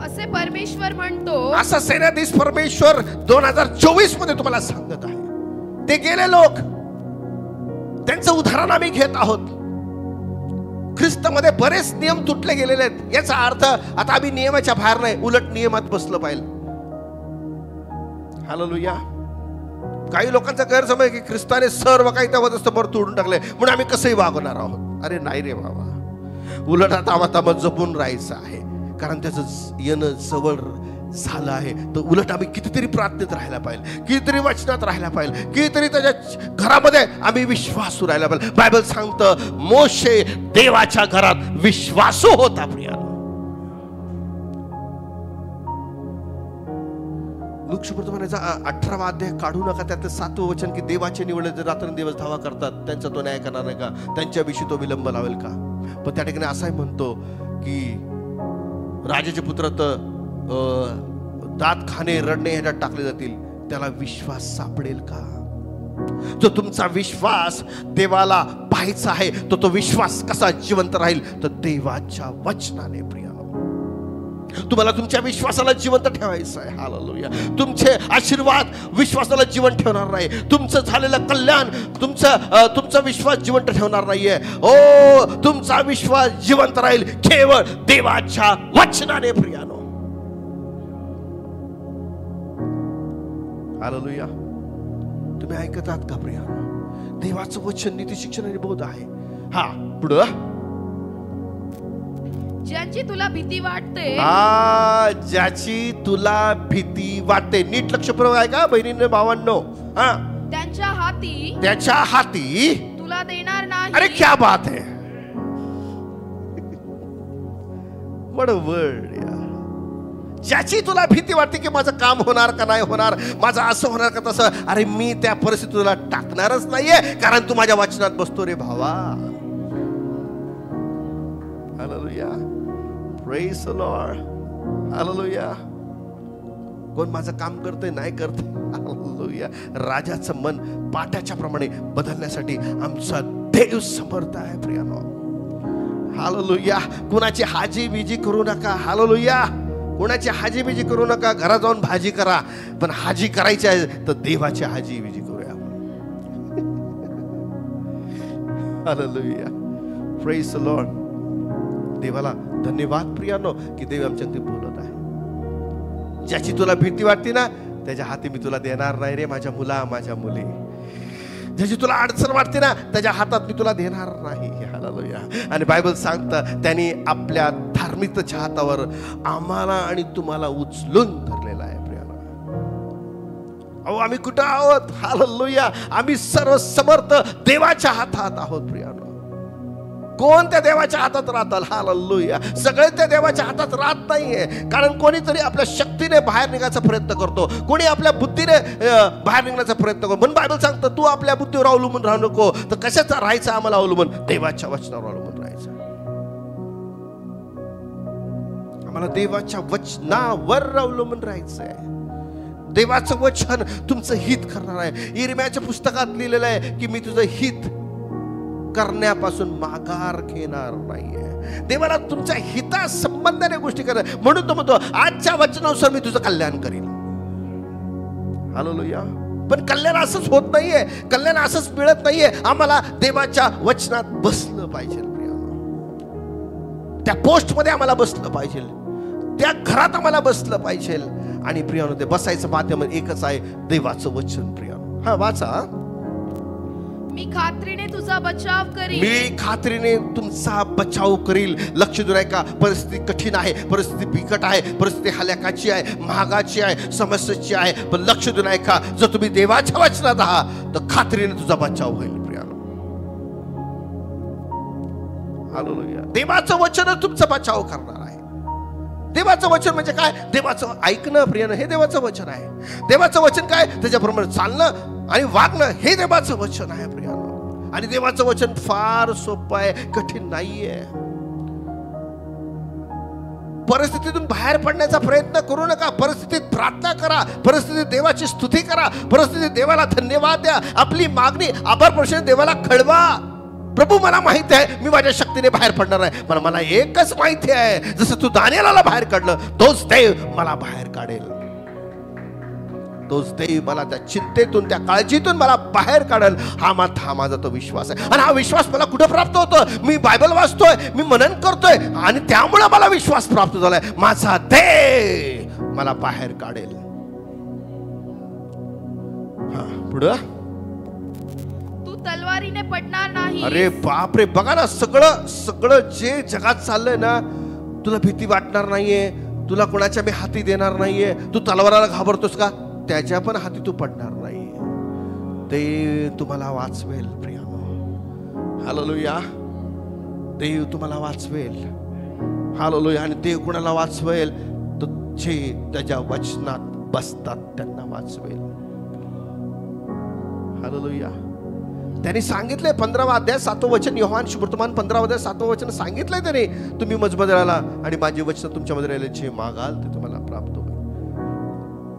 असे परमेश्वर म्हणतो, असा सेनाधीश परमेश्वर 2024 मध्ये तुम्हाला सांगत आहे. ते गेले लोक, त्यांचं उदाहरण आम्ही घेत आहोत. ख्रिस्तामध्ये बरेच नियम तुटले गेलेले आहेत. याचा अर्थ आता आम्ही नियमाच्या बाहेर नाही, उलट नियमात बसलं पाहिजे. हालेलुया. काही लोकांचा गैरसमज की ख्रिस्ताने सर्व काही त्या वधस्तंभावर तोडून टाकले म्हणून आम्ही कसंही वागणार आहोत. अरे नाही रे बाबा, उलट आता जपून राहायचं आहे. कारण त्याचं येणं जवळ झालं आहे. तर उलट आम्ही कितीतरी प्रार्थनेत राहायला पाहिजे, कितीतरी वचनात राहायला पाहिजे, कितीतरी त्याच्या घरामध्ये आम्ही विश्वासू राहायला पाहिजे. बायबल सांगतं मोशे देवाच्या घरात विश्वासू होता. प्रिया लुकशुभवर्तमानाचा 18वा अध्याय काढू नका. त्यात 7वं वचन की देवाचे निवडले जे रात्रंदिवस धावा करतात त्यांचा तो न्याय करणार नाही का, त्यांच्याविषयी तो विलंब लावेल का. पण त्या ठिकाणी असाही म्हणतो की राजाचे पुत्र तर दात खाणे रडणे ह्याच्यात टाकले जातील, त्याला विश्वास सापडेल का. जो तुमचा विश्वास देवाला पाहायचा आहे तो विश्वास कसा जिवंत राहील तर देवाच्या वचनाने. प्रिया तुम्हाला तुमच्या विश्वासाला जिवंत ठेवायचं आहे. हालेलुया. तुमचे आशीर्वाद विश्वासाला जीवन ठेवणार नाही. तुमचं झालेलं कल्याण तुमचा विश्वास जिवंत ठेवणार नाहीये. ओ, तुमचा विश्वास जिवंत राहील केवळ देवाच्या वचनाने प्रियानो. हालेलुया. तुम्ही ऐकत आहात का प्रियानो? देवाचं वचन नीती शिक्षण आणि बोध आहे. हा, पुढं. ज्याची तुला भीती वाटते, ज्याची तुला भीती वाटते. नीट लक्षपूर्वक आहे का बहिणींनो भावांनो? हा, त्याच्या हाती तुला देणार नाही. अरे क्या बात है. What a word यार. ज्याची तुला भीती वाटते की माझं काम होणार का नाही होणार, माझं असं होणार का तसं, अरे मी त्या परिस्थितीत तुला टाकणारच नाहीये, कारण तू माझ्या वचनात बसतो रे भावा. Hallelujah. Praise the Lord. Hallelujah. कोण माझं काम करते नाही करते, हालेलुया, राजाचं मन पाट्याच्या प्रमाणे बदलण्यासाठी आमचा देव समर्थ आहे प्रियानो. हालेलुया. कुणाची हाजी बिजी करू नका. हालेलुया. कुणाची हाजी बिजी करू नका. घरात जाऊन भाजी करा, पण हाजी करायची आहे तर देवाची हाजी बिजी करूया. हालेलुया. Praise the Lord. देवाला धन्यवाद प्रियानो की देव आमच्याकडे बोलत आहे. ज्याची तुला भीती वाटते ना, त्याच्या हाती मी तुला देणार नाही रे माझ्या मुला, माझ्या मुली. ज्याची तुला अडचण वाटते ना, त्याच्या हातात मी तुला देणार नाही. हालेलुया. आणि बायबल सांगतं त्यांनी आपल्या धार्मिकतेच्या हातावर आम्हाला आणि तुम्हाला उचलून धरलेला आहे प्रियाला. अहो, आम्ही कुठं आहोत? हालेलुया. आम्ही सर्व समर्थ देवाच्या हातात आहोत प्रियानो. कोण त्या देवाच्या हातात राहतात? हालेलुया. सगळे त्या देवाच्या हातात राहत नाहीये, कारण कोणीतरी आपल्या शक्तीने बाहेर निघायचा प्रयत्न करतो, कोणी आपल्या बुद्धीने बाहेर निघण्याचा प्रयत्न करतो. म्हणून बायबल सांगतं तू आपल्या बुद्धीवर अवलंबून राहू नको. तर कशाचा राहायचं आम्हाला अवलंबून? देवाच्या वचनावर अवलंबून राहायचं. आम्हाला देवाच्या वचनावर अवलंबून राहायचंय. देवाचं वचन तुमचं हित करणार आहे. यिर्मयाच्या पुस्तकात लिहिलेलं आहे की मी तुझं हित करण्यापासून माघार घेणार नाहीये. देवाला तुमच्या हिता संबंधाने गोष्टी करा, म्हणून तो म्हणतो आजच्या वचनानुसार मी तुझं कल्याण करीन. हालेलुया. पण कल्याण असंच होत नाहीये, कल्याण असंच मिळत नाहीये. आम्हाला देवाच्या वचनात बसलं पाहिजे प्रियानो. त्या पोस्ट मध्ये आम्हाला बसलं पाहिजे, त्या घरात आम्हाला बसलं पाहिजे. आणि प्रियानो, ते बसायचं माध्यम एकच आहे, देवाचं वचन प्रियानो. हा, वाचा. मी खात्रीने तुझा बचाव करील. मी खात्रीने तुमचा बचाव करील. लक्ष देऊ नका. परिस्थिती कठीण आहे, परिस्थिती बिकट आहे, परिस्थिती हलाकाची आहे, महागाची आहे, समस्येची आहे, पण लक्ष देऊ नका. जर तुम्ही देवाच्या वचनात आहात तर खात्रीने तुझा बचाव होईल प्रियानो. हालेलुया. देवाचं वचन तुमचा बचाव करणार आहे. देवाचं वचन म्हणजे काय? देवाचं ऐकणं प्रियानो, हे देवाचं वचन आहे. देवाचं वचन काय? त्याच्याप्रमाणे चालणं आणि वागणं, हे देवाचं वचन आहे प्रियानो. आणि देवाचं वचन फार सोपं आहे, कठीण नाहीये. परिस्थितीतून बाहेर पडण्याचा प्रयत्न करू नका. परिस्थितीत प्रार्थना करा, परिस्थितीत देवाची स्तुती करा, परिस्थितीत देवाला धन्यवाद द्या. आपली मागणी आभार प्रश्न देवाला कळवा. प्रभू, मला माहिती आहे मी माझ्या शक्तीने बाहेर पडणार आहे, पण मला एकच माहिती आहे, जसं तू दानिएलाला बाहेर काढलं, तोच देव मला बाहेर काढेल. तोच देव मला त्या चिंतेतून, त्या काळजीतून मला बाहेर काढेल. हा माझा तो विश्वास आहे. आणि हा विश्वास मला कुठे प्राप्त होतो? मी बायबल वाचतोय, मी मनन करतोय, आणि त्यामुळे मला विश्वास प्राप्त झालाय. माझा देव मला बाहेर काढेल. हा, पुढं. तलवारीने पडणार नाही. अरे बापरे, बघा ना, सगळं जे जगात चाललंय ना, तुला भीती वाटणार नाहीये, तुला कोणाच्या मी हाती देणार नाहीये. तू तलवाराला घाबरतोस का? त्याच्या पण हाती तू पडणार नाहीये. ते तुम्हाला वाचवेल प्रियानो. हालेलुया. देव तुम्हाला वाचवेल. हालेलुया. आणि देव कोणाला वाचवेल? तर जे त्याच्या वचनात बसतात त्यांना वाचवेल. हालेलुया. त्यांनी सांगितलंय 15वा अध्याय 7वं वचन, योहान शुभवर्तमान 15वा अध्याय 7वं वचन सांगितलंय त्यांनी, तुम्ही माझ्यामध्ये राहिला आणि माझी वचन तुमच्यामध्ये राहिले, जे मागाल ते तुम्हाला प्राप्त होईल.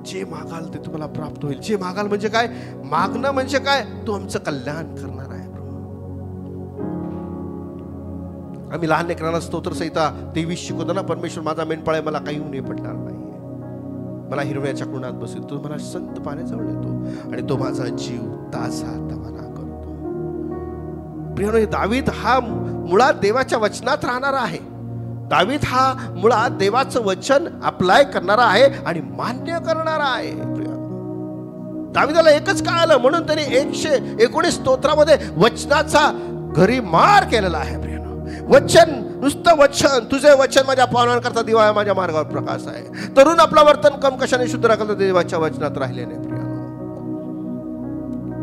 जे मागाल ते तुम्हाला प्राप्त होईल. जे मागाल म्हणजे काय? मागणं म्हणजे काय? तू आमचं कल्याण करणार आहे. आम्ही लहान लेकरांना स्तोत्र संहिता 23 शिकवतो ना, परमेश्वर माझा मेंढपाळ आहे, मला काही उणे पडणार नाही, मला हिरव्याच्या कुणात बसेल, तो मला संत पाण्याजवळ येतो आणि तो माझा जीव ताजा तवाना करतो. प्रियनो, दावीद हा मुळात देवाच्या वचनात राहणारा आहे. दावीद हा मुळात देवाचं वचन अप्लाय करणारा आहे आणि मान्य करणारा आहे. दावीदाला एकच कळालं, म्हणून त्यांनी 119 स्तोत्रामध्ये वचनाचा घरी मार केलेला आहे. वचन, नुसतं वचन, तुझे वचन माझ्या पावनावर करता दिवा आहे, माझ्या मार्गावर प्रकाश आहे. तरुण आपला वर्तन कम कशाने शुद्ध राखलं, देवाच्या वचनात राहिल्याने.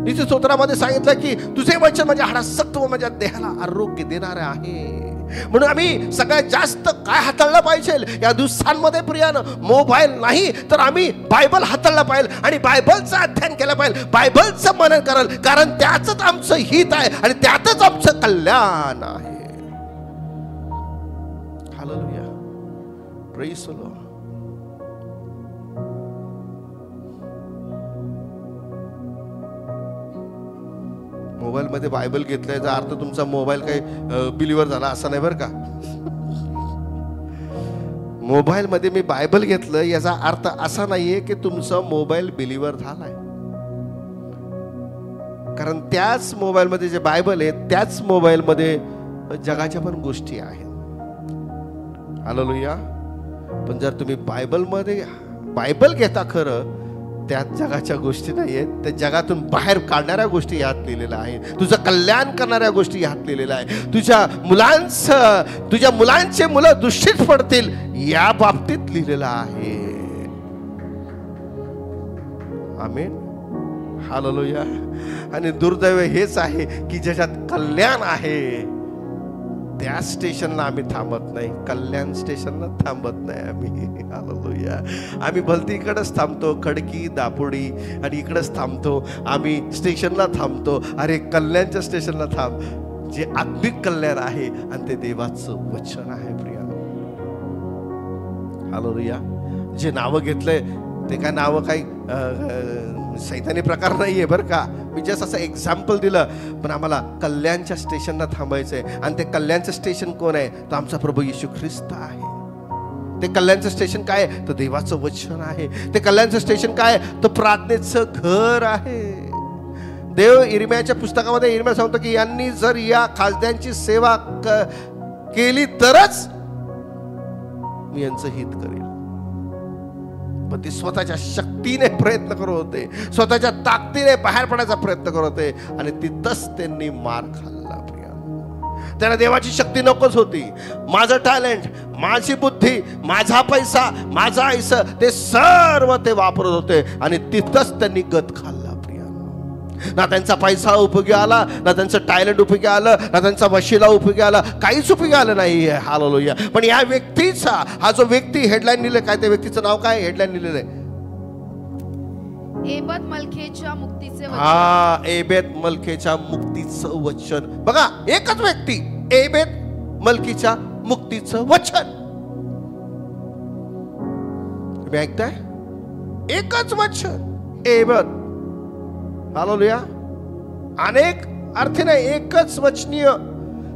तिथे स्तोत्रामध्ये सांगितलं की तुझे वचन माझ्या हाडासत्व व माझ्या देहाला आरोग्य देणारे आहे. म्हणून आम्ही सगळ्यात जास्त काय हाताळलं पाहिजे या दिवसांमध्ये प्रियानं? मोबाईल नाही तर आम्ही बायबल हाताळला पाहिजे आणि बायबलचं अध्ययन केलं पाहिजे, बायबलचं मनन कराल, कारण त्यातच आमचं हित आहे आणि त्यातच आमचं कल्याण आहे. Hallelujah, praise the Lord. Mobile मध्ये बायबल घेतल्याचा अर्थ तुमचा मोबाईल काही बिलीवर झाला असा नाही बरं का. मोबाईल मध्ये मी बायबल घेतलं याचा अर्थ असा नाहीये की तुमचा मोबाईल बिलीवर झालाय, कारण त्याच मोबाईल मध्ये जे बायबल आहे त्याच मोबाईल मध्ये जगाच्या पण गोष्टी आहेत. हालेलुया. पण जर तुम्ही बायबल मध्ये बायबल घेता, खरं त्यात जगाच्या गोष्टी नाही आहेत, त्या जगातून बाहेर काढणाऱ्या गोष्टी यात लिहिलेल्या आहेत, तुझं कल्याण करणाऱ्या गोष्टी यात लिहिलेल्या आहेत, तुझ्या मुलांचे मुलं दूषित पडतील या बाबतीत लिहिलेलं आहे. आमेन, हालेलुया. आणि दुर्दैव हेच आहे की ज्याच्यात कल्याण आहे त्या स्टेशनला आम्ही थांबत नाही, कल्याण स्टेशनला थांबत नाही आम्ही. हालेलुया. आम्ही भलती इकडेच थांबतो, खडकी दापोडी आणि इकडेच थांबतो, आम्ही स्टेशनला थांबतो. अरे कल्याणच्या स्टेशनला थांब, जे आत्मिक कल्याण आहे आणि ते देवाचं वचन आहे प्रिया. हालेलुया. जे नावं घेतलंय ते काय नावं काही सैतानी प्रकार नाहीये बरं का, मी जस्ट असं एक्झाम्पल दिलं. पण आम्हाला कल्याणच्या स्टेशनला थांबायचंय आणि ते कल्याणचं स्टेशन कोण आहे? तर आमचा प्रभू येशू ख्रिस्त आहे. ते कल्याणचं स्टेशन काय? तर देवाचं वचन आहे. ते कल्याणचं स्टेशन काय? तर प्रार्थनेचं घर आहे. देव इर्म्याच्या पुस्तकामध्ये इर्म्या सांगतो की यांनी जर या खासदारांची सेवा केली तरच मी यांचं हित करेल. पण ती स्वतःच्या शक्तीने प्रयत्न करत होते, स्वतःच्या ताकदीने बाहेर पडायचा प्रयत्न करत होते आणि तिथंच त्यांनी मार खाल्ला. त्यांना देवाची शक्ती नकोच होती. माझं टॅलेंट, माझी बुद्धी, माझा पैसा, माझा आयुष्य ते सर्व ते वापरत होते आणि तिथंच त्यांनी गत खाल्ला. ना त्यांचा पैसा उपयोगी आला, ना त्यांचं टॅलेंट उपयोगी आलं, ना त्यांचा वशिला उपयोगी आला, काहीच उपयोगी आलं नाही. हालेलुया. पण या व्यक्तीचा, हा जो व्यक्ती हेडलाईन लिहिलंय, काय त्या व्यक्तीचं नाव काय हेडलाईन लिहिलेलं आहे? एबेद मल्केच्या मुक्तीचे वचन. हा, एबेद मल्केच्या मुक्तीचं वचन. बघा, एकच व्यक्ती, एबेद मल्कीच्या मुक्तीचं वचन. तुम्ही ऐकताय? एकच वचन, एबेद. हालेलुया. अनेक अर्थ नाही, एकच वचनीय,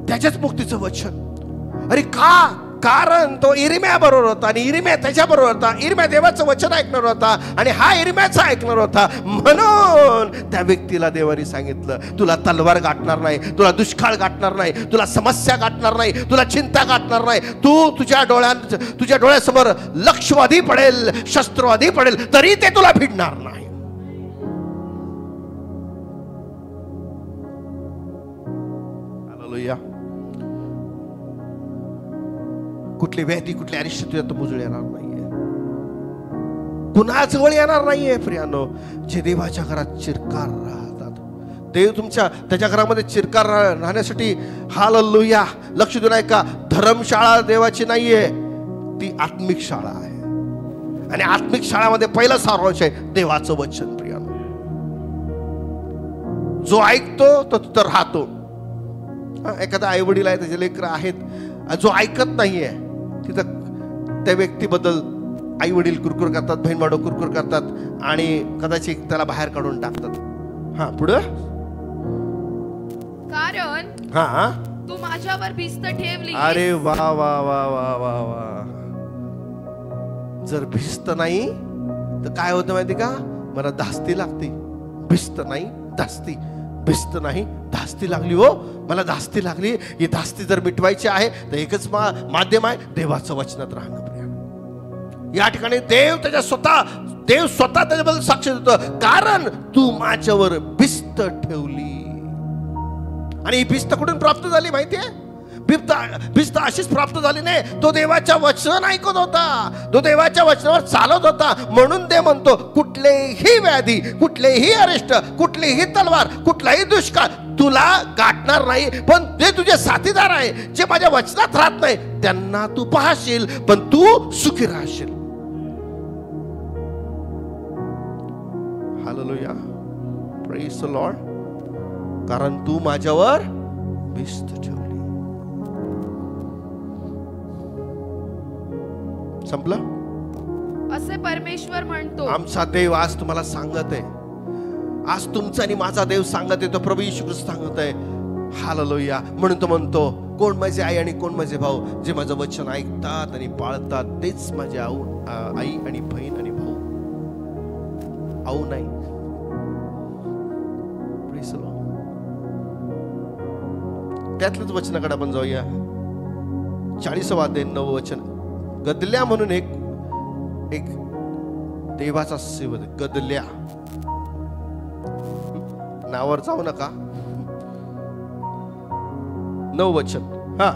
त्याच्याच मुक्तीचं वचन. अरे का? कारण तो इर्म्या बरोबर होता आणि इर्म्या त्याच्या बरोबर होता. इर्म्या देवाचं वचन ऐकणार होता आणि हा इर्म्याचं ऐकणार होता. म्हणून त्या व्यक्तीला देवाने सांगितलं, तुला तलवार गाठणार नाही, तुला दुष्काळ गाठणार नाही, तुला समस्या गाठणार नाही, तुला चिंता गाठणार नाही. तू तुझ्या डोळ्यासमोर लक्षवादी पडेल, शस्त्रवादी पडेल, तरी ते तुला भिडणार नाही. कुठली व्याधी, कुठली अरिष्ट तुझ्या मुजळ येणार नाहीये, कुणाजवळ येणार नाहीये. प्रियानो, जे देवाच्या घरात चिरकार राहतात, देव त्याच्या घरामध्ये चिरकार राहण्यासाठी हालेलुया लक्ष देऊन ऐका, धर्मशाळा देवाची नाहीये, ती आत्मिक शाळा आहे. आणि आत्मिक शाळामध्ये पहिला सारांश आहे देवाचं वचन. प्रियानो, जो ऐकतो तो तिथं राहतो. एखादा आई वडील आहे, त्याचे लेकरं आहेत, जो ऐकत नाहीये, तिथं त्या व्यक्तीबद्दल आई वडील कुरकुर करतात, बहीण भाऊ कुरकुर करतात आणि कदाचित त्याला बाहेर काढून टाकतात. हा, पुढं. कारण तू माझ्यावर भिस्त ठेवली. अरे वा वा वा वा वा वा. जर भिस्त नाही तर काय होतं माहिती का? मला धास्ती लागते. भिस्त नाही धास्ती, भिस्त नाही धास्ती लागली. हो मला धास्ती लागली. ही धास्ती जर मिटवायची आहे तर एकच माध्यम आहे, देवाचं वचनात राहणं. या ठिकाणी देव स्वतः त्याच्याबद्दल साक्ष देतो, कारण तू माझ्यावर भिस्त ठेवली. आणि ही भिस्त कुठून प्राप्त झाली माहितीये? भिस्त अशीच प्राप्त झाली नाही, तो देवाच्या वचन ऐकत होता, तो देवाच्या वचनावर चालत होता. म्हणून ते म्हणतो, कुठलेही व्याधी, कुठलेही अरिष्ट, कुठलीही तलवार, कुठलाही दुष्काळ तुला गाठणार नाही. पण जे तुझे साथीदार आहे, जे माझ्या वचनात राहत नाही, त्यांना तू पाहशील, पण तू सुखी राहशील. Hallelujah, praise the Lord. कारण तू माझ्यावर भिस्त ठेवली. संपलं. असे परमेश्वर म्हणतो. आमचा देव आज तुम्हाला सांगत आहे, आज तुमचा आणि माझा देव सांगत आहे, तो प्रभू येशू ख्रिस्त सांगत आहे. हालेलुया. म्हणून तो म्हणतो, कोण माझे आई आणि कोण माझे भाऊ? जे माझं वचन ऐकतात आणि पाळतात तेच माझे आई आणि बहीण आणि भाऊ. आऊ नाही. त्यातलंच वचनाकडे आपण जाऊया. 40वा अध्याय 9 वचन. गदल्या म्हणून एक देवाचा सेवक. गदल्या नावावर जाऊ नका. 9 वचन. हा.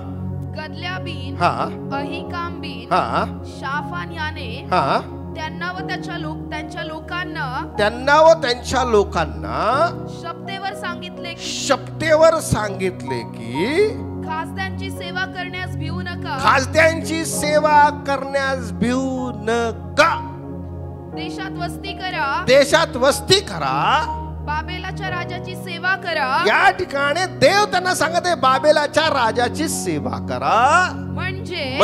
गदल्या बिन, हा. अहिकाम बिन, हा. शाफान याने, हा. त्यांना व त्यांच्या लोकांना शब्देवर सांगितले की खासद्यांची सेवा करण्यास भिवू नका. खासद्यांची सेवा करण्यास भिवू नका. देशात वस्ती करा. बाबेलाच्या राजाची सेवा करा. या ठिकाणी देव त्यांना सांगत आहे, बाबेलाच्या राजाची सेवा करा, म्हणजे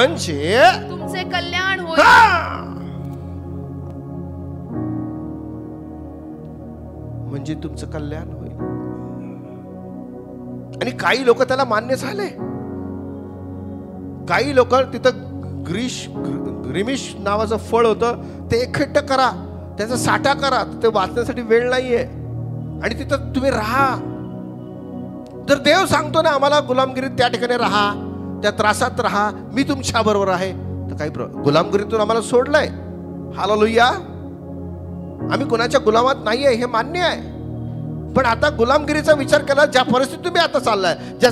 तुमचे कल्याण होईल. म्हणजे तुमचं कल्याण होईल. आणि काही लोक त्याला मान्य झाले. काही लोक तिथं ग्रीमिश नावाचं फळ होतं, ते एकट्ठ करा, त्याचा साठा करा. ते वाचण्यासाठी वेळ नाहीये आणि तिथं तुम्ही राहा. जर देव सांगतो ना आम्हाला गुलामगिरीत त्या ठिकाणी राहा, त्या त्रासात राहा, मी तुमच्या बरोबर आहे, तर काही गुलामगिरीतून आम्हाला सोडलंय. हालेलुया. आम्ही कोणाच्या गुलामात नाहीये हे मान्य आहे. पण आता गुलामगिरीचा विचार केला, ज्या परिस्थितीत तुम्ही आता चाललाय, ज्या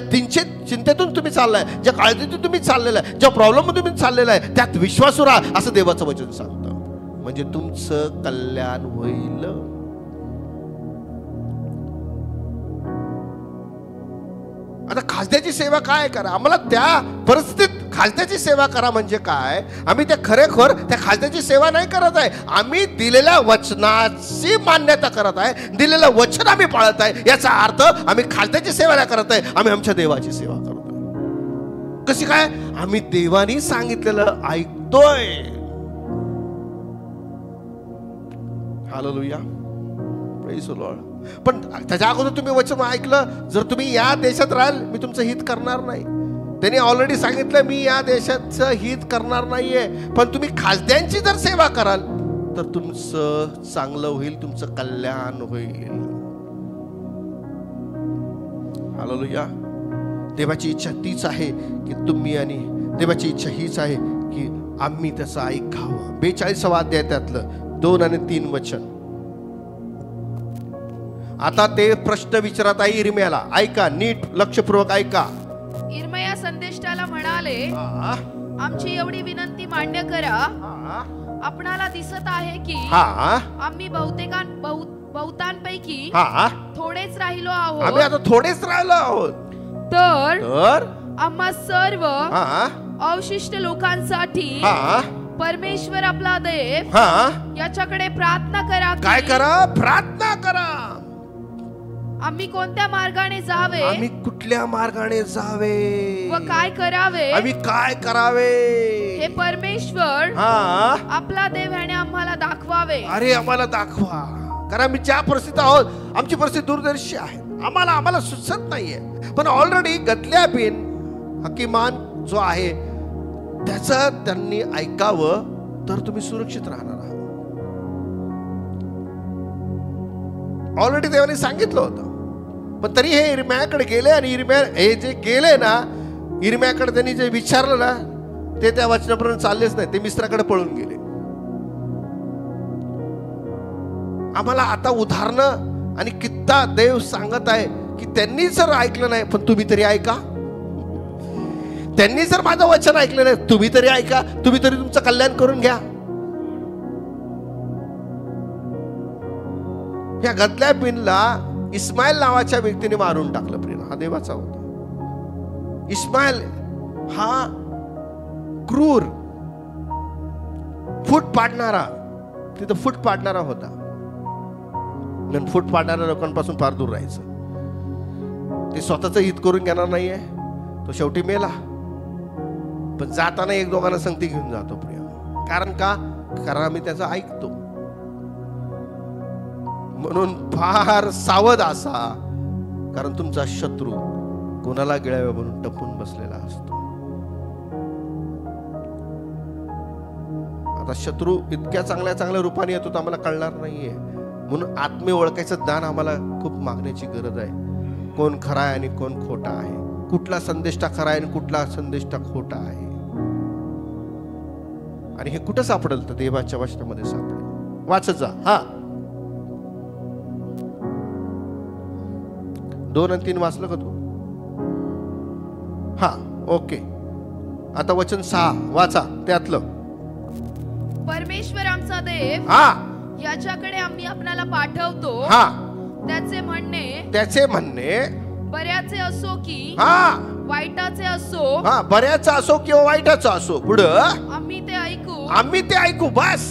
चिंतेतून तुम्ही चाललाय, ज्या काळजीतून तुम्ही चाललेला आहे, ज्या प्रॉब्लेम तुम्ही चाललेला आहे, त्यात विश्वासू राहा, असं देवाचं वचन सांगतं. म्हणजे तुमचं कल्याण होईल. आता खासद्याची सेवा काय करा? आम्हाला त्या परिस्थितीत खासद्याची सेवा करा म्हणजे काय? आम्ही त्या खरेखुर त्या खासद्याची सेवा नाही करत आहे. आम्ही दिलेल्या वचनाची मान्यता करत आहे, दिलेलं वचन आम्ही पाळत आहे. याचा अर्थ आम्ही खासद्याची सेवा नाही करत आहे, आम्ही आमच्या देवाची सेवा करतोय. कशी काय? आम्ही देवानी सांगितलेलं ऐकतोय. Hallelujah, praise the Lord. पण त्याच्या अगोदर तुम्ही वचन ऐकलं, जर तुम्ही या देशात राहाल, मी तुमचं हित करणार नाही. त्यांनी ऑलरेडी सांगितलं, मी या देशाचं हित करणार नाहीये. पण तुम्ही खासद्यांची जर सेवा कराल तर तुमचं चांगलं होईल, तुमचं कल्याण होईल. हालेलुया. देवाची इच्छा तीच आहे की तुम्ही, आणि देवाची इच्छा हीच आहे की आम्ही त्याचं ऐकावं. 42वा अध्याय त्यातलं 2 आणि 3 वचन. आता ते प्रश्न विचारत आहे इर्मियाला. ऐका, नीट लक्षपूर्वक ऐका. इर्मिया संदेष्टाला म्हणाले, आमची एवढी विनंती मान्य करा. आपणाला दिसत आहे की आम्ही बहुतांपैकी थोडेच राहिलो आहोत. आम्ही आता थोडेच राहिलो आहोत. तर आम्हा सर्व अवशिष्ट लोकांसाठी परमेश्वर आपला देव याच्याकडे प्रार्थना करा. काय करा? प्रार्थना करा. आम्ही कोणत्या मार्गाने जावे, आम्ही कुठल्या मार्गाने जावे, व काय करावे, आम्ही काय करावे, हे परमेश्वर आपला देव ह्याने आम्हाला दाखवावे. अरे आम्हाला दाखवा. कारण आम्ही ज्या परिस्थितीत आहोत, आमची परिस्थिती दूरदर्शी आहे, आम्हाला सुचत नाहीये. पण ऑलरेडी गदल्या बिन हकीमान जो आहे त्याचं त्यांनी ऐकावं, तर तुम्ही सुरक्षित राहणार आहात. ऑलरेडी देवाने सांगितलं होतं, पण तरी हे इर्म्याकडे गेले आणि इर्म्या हे जे गेले ना, इर्म्याकडे त्यांनी जे विचारलं ना ते त्या वचनापर्यंत चाललेच नाही, ते मिस्त्राकडे पळून गेले. आम्हाला आता उदाहरणं आणि कित्ता देव सांगत आहे की त्यांनी जर ऐकलं नाही, पण तुम्ही तरी ऐका. त्यांनी जर माझं वचन ऐकलं नाही, तुम्ही तरी ऐका, तुम्ही तरी तुमचं कल्याण करून घ्या. या गदल्या बिनला इस्माईल नावाच्या व्यक्तीने मारून टाकलं. प्रिय, हा देवाचा होता. इस्माईल हा क्रूर, फूट पाडणारा, तिथं फूट पाडणारा होता. फूट पाडणाऱ्या लोकांपासून फार दूर राहायचं. ते स्वतःच हित करून घेणार नाहीये, तो शेवटी मेला. पण जाताना एक दोघांना संगती घेऊन जातो. प्रिय, कारण का? कारण आम्ही त्याचं ऐकतो. म्हणून फार सावध असा, कारण तुमचा शत्रू कोणाला गिळावे म्हणून टपून बसलेला असतो. आता शत्रू इतक्या चांगल्या चांगल्या रूपाने येतो तर आम्हाला कळणार नाहीये. म्हणून आत्मे ओळखायचं ज्ञान आम्हाला खूप मागण्याची गरज आहे. कोण खरा आहे आणि कोण खोटा आहे, कुठला संदेष्टा खरा आहे आणि कुठला संदेष्टा खोटा आहे. आणि हे कुठं सापडेल? तर देवाच्या वचनामध्ये सापडेल. वाचत जा. हा, 2 आणि 3 वाचलं का तू? हा, ओके. आता वचन 6 वाचा, त्यातलं. परमेश्वर आमचा देव, हा, याच्याकडे आम्ही आपणाला पाठवतो. हा, त्याचे म्हणणे बऱ्याचे असो की हा वाईटाचे असो, हा, बऱ्याचा असो किंवा वाईटाचा असो, पुढं आम्ही ते ऐकू. बस.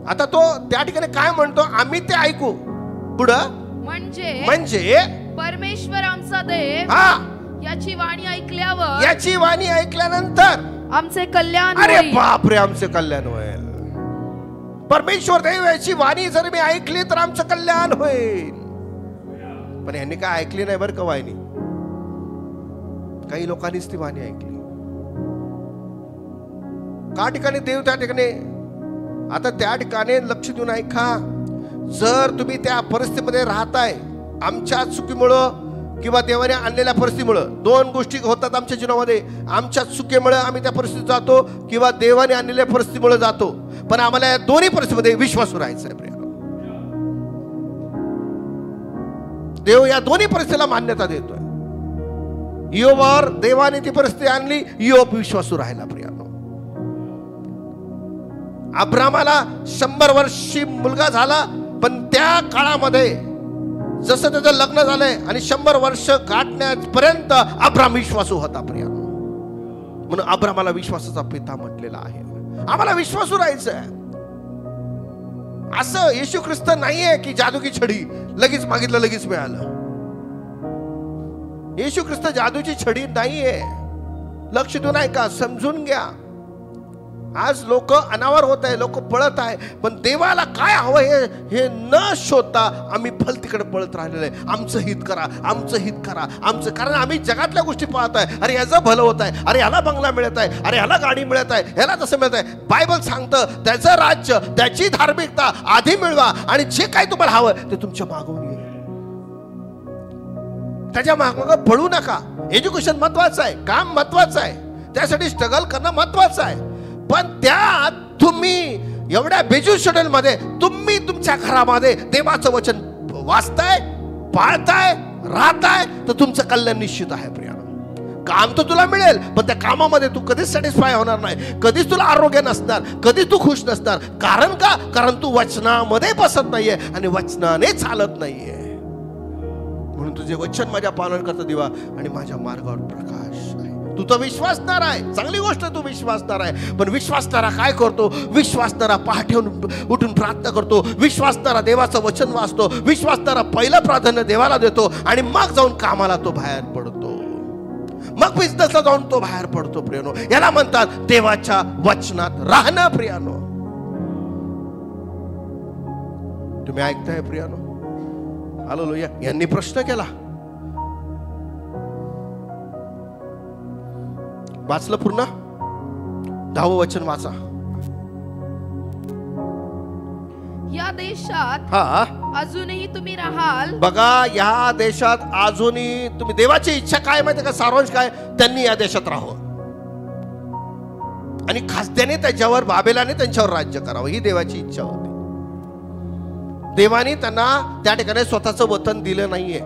आता तो त्या ठिकाणी काय म्हणतो? आम्ही ते ऐकू. पुढं म्हणजे परमेश्वर आमचा देव, हा, याची वाणी ऐकल्यानंतर आमचे कल्याण अरे होईल. बापरे, आमचे कल्याण होईल. परमेश्वर देव याची वाणी जर मी ऐकली तर आमचं कल्याण होईल. पण यांनी काय ऐकली नाही बरं का वाणी. काही लोकांनीच ती वाणी ऐकली. का ठिकाणी देव त्या ठिकाणी, आता त्या ठिकाणी लक्ष देऊन ऐका. जर तुम्ही त्या परिस्थितीमध्ये राहताय, आमच्या चुकीमुळं किंवा देवाने आणलेल्या परिस्थितीमुळं, 2 गोष्टी होतात आमच्या जीवनामध्ये. आमच्या चुकीमुळे आम्ही त्या परिस्थितीत जातो किंवा देवाने आणलेल्या परिस्थितीमुळे जातो. पण आम्हाला या दोन्ही परिस्थितीमध्ये विश्वासू राहायचं आहे. देव या दोन्ही परिस्थितीला मान्यता देतोय. इयोबावर देवाने ती परिस्थिती आणली, इयोब विश्वासू राहिला. प्रियानो, अब्रामाला 100 वर्षी मुलगा झाला, पण त्या काळामध्ये जसं त्याचं लग्न झालंय आणि 100 वर्ष गाठण्यापर्यंत अब्राम विश्वासू होता. प्रियानो, म्हणून अब्रामाला विश्वासाचा पिता म्हटलेला आहे. आम्हाला विश्वासू राहायचं आहे. असं येशू ख्रिस्त नाहीये की जादू की छडी, लगेच मागितलं लगेच मिळालं. येशू ख्रिस्त जादूची छडी नाहीये. लक्ष देऊन ऐका, समजून घ्या. आज लोक अनावर होत आहे, लोक पळत आहे, पण देवाला काय हवं हे न शोधता आम्ही फल तिकडे पळत राहिलेलं आहे. आमचं हित करा, आमचं हित करा, आमचं. कारण आम्ही जगातल्या गोष्टी पाहत आहे. अरे याचं भलं होत आहे, अरे ह्याला बंगला मिळत आहे, अरे ह्याला गाडी मिळत आहे, ह्याला तसं मिळत आहे. बायबल सांगतं त्याचं राज्य, त्याची धार्मिकता आधी मिळवा आणि जे काही तुम्हाला हवं ते तुमच्या मागून येईल. त्याच्या माग पळू नका. एज्युकेशन महत्वाचं आहे, काम महत्वाचं आहे, त्यासाठी स्ट्रगल करणं महत्वाचं आहे. पण त्यात तुम्ही एवढ्या बेजू शेड्यूल मध्ये तुम्ही तुमच्या घरामध्ये देवाचं वचन वाचताय, पाळताय, राहताय, तर तुमचं कल्याण निश्चित आहे. प्रियानो, काम तर तुला मिळेल, पण त्या कामामध्ये तू कधीच सॅटिस्फाय होणार नाही, कधीच तुला आरोग्य नसणार, कधीच तू खुश नसणार. कारण का? कारण तू वचनामध्ये बसत नाहीये आणि वचनाने चालत नाहीये. म्हणून तुझे वचन माझ्या पालनकर्ता दिवा आणि माझ्या मार्गावर प्रकाश आहे. तू तर विश्वासणारा आहे, चांगली गोष्ट, तू विश्वासणारा आहे. पण विश्वासणारा काय करतो? विश्वासणारा पहाटे उठून प्रार्थना करतो, विश्वासणारा देवाचं वचन वाचतो, विश्वासणारा पहिलं प्राधान्य देवाला देतो आणि मग जाऊन कामाला तो बाहेर पडतो, मग बिझनेसला जाऊन तो बाहेर पडतो. प्रियानो, याला म्हणतात देवाच्या वचनात राहणं. प्रियानो, तुम्ही ऐकताय? प्रियानो, हालेलुया. यांनी प्रश्न केला, वाचलं पूर्ण? 10वं वचन वाचा. या देशात अजूनही तुम्ही राहाल. बघा, या देशात अजूनही तुम्ही. देवाची इच्छा काय माहिती का? सारांश काय? त्यांनी या देशात राहावं आणि खासत्याने त्याच्यावर, बाबेलाने त्यांच्यावर राज्य करावं, ही देवाची इच्छा होती. देवाने त्यांना त्या ठिकाणी स्वतःचं वतन दिलं नाहीये.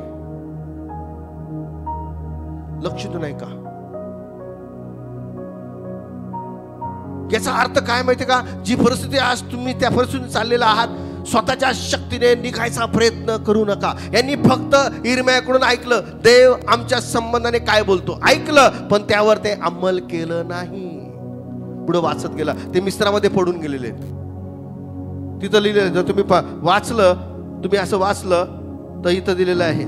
लक्षित नाही का? याचा अर्थ काय माहिती का? जी परिस्थिती आज तुम्ही त्या परिस्थितीत चाललेला आहात, स्वतःच्या शक्तीने निघायचा प्रयत्न करू नका. यांनी फक्त इर्म्याकडून ऐकलं, देव आमच्या संबंधाने काय बोलतो, ऐकलं, पण त्यावर ते अंमल केलं नाही. पुढे वाचत गेला. ते मिस्त्रामध्ये पडून गेलेले. तिथं लिहिलेलं, जर तुम्ही वाचलं, तुम्ही असं वाचलं तर इथं दिलेलं आहे.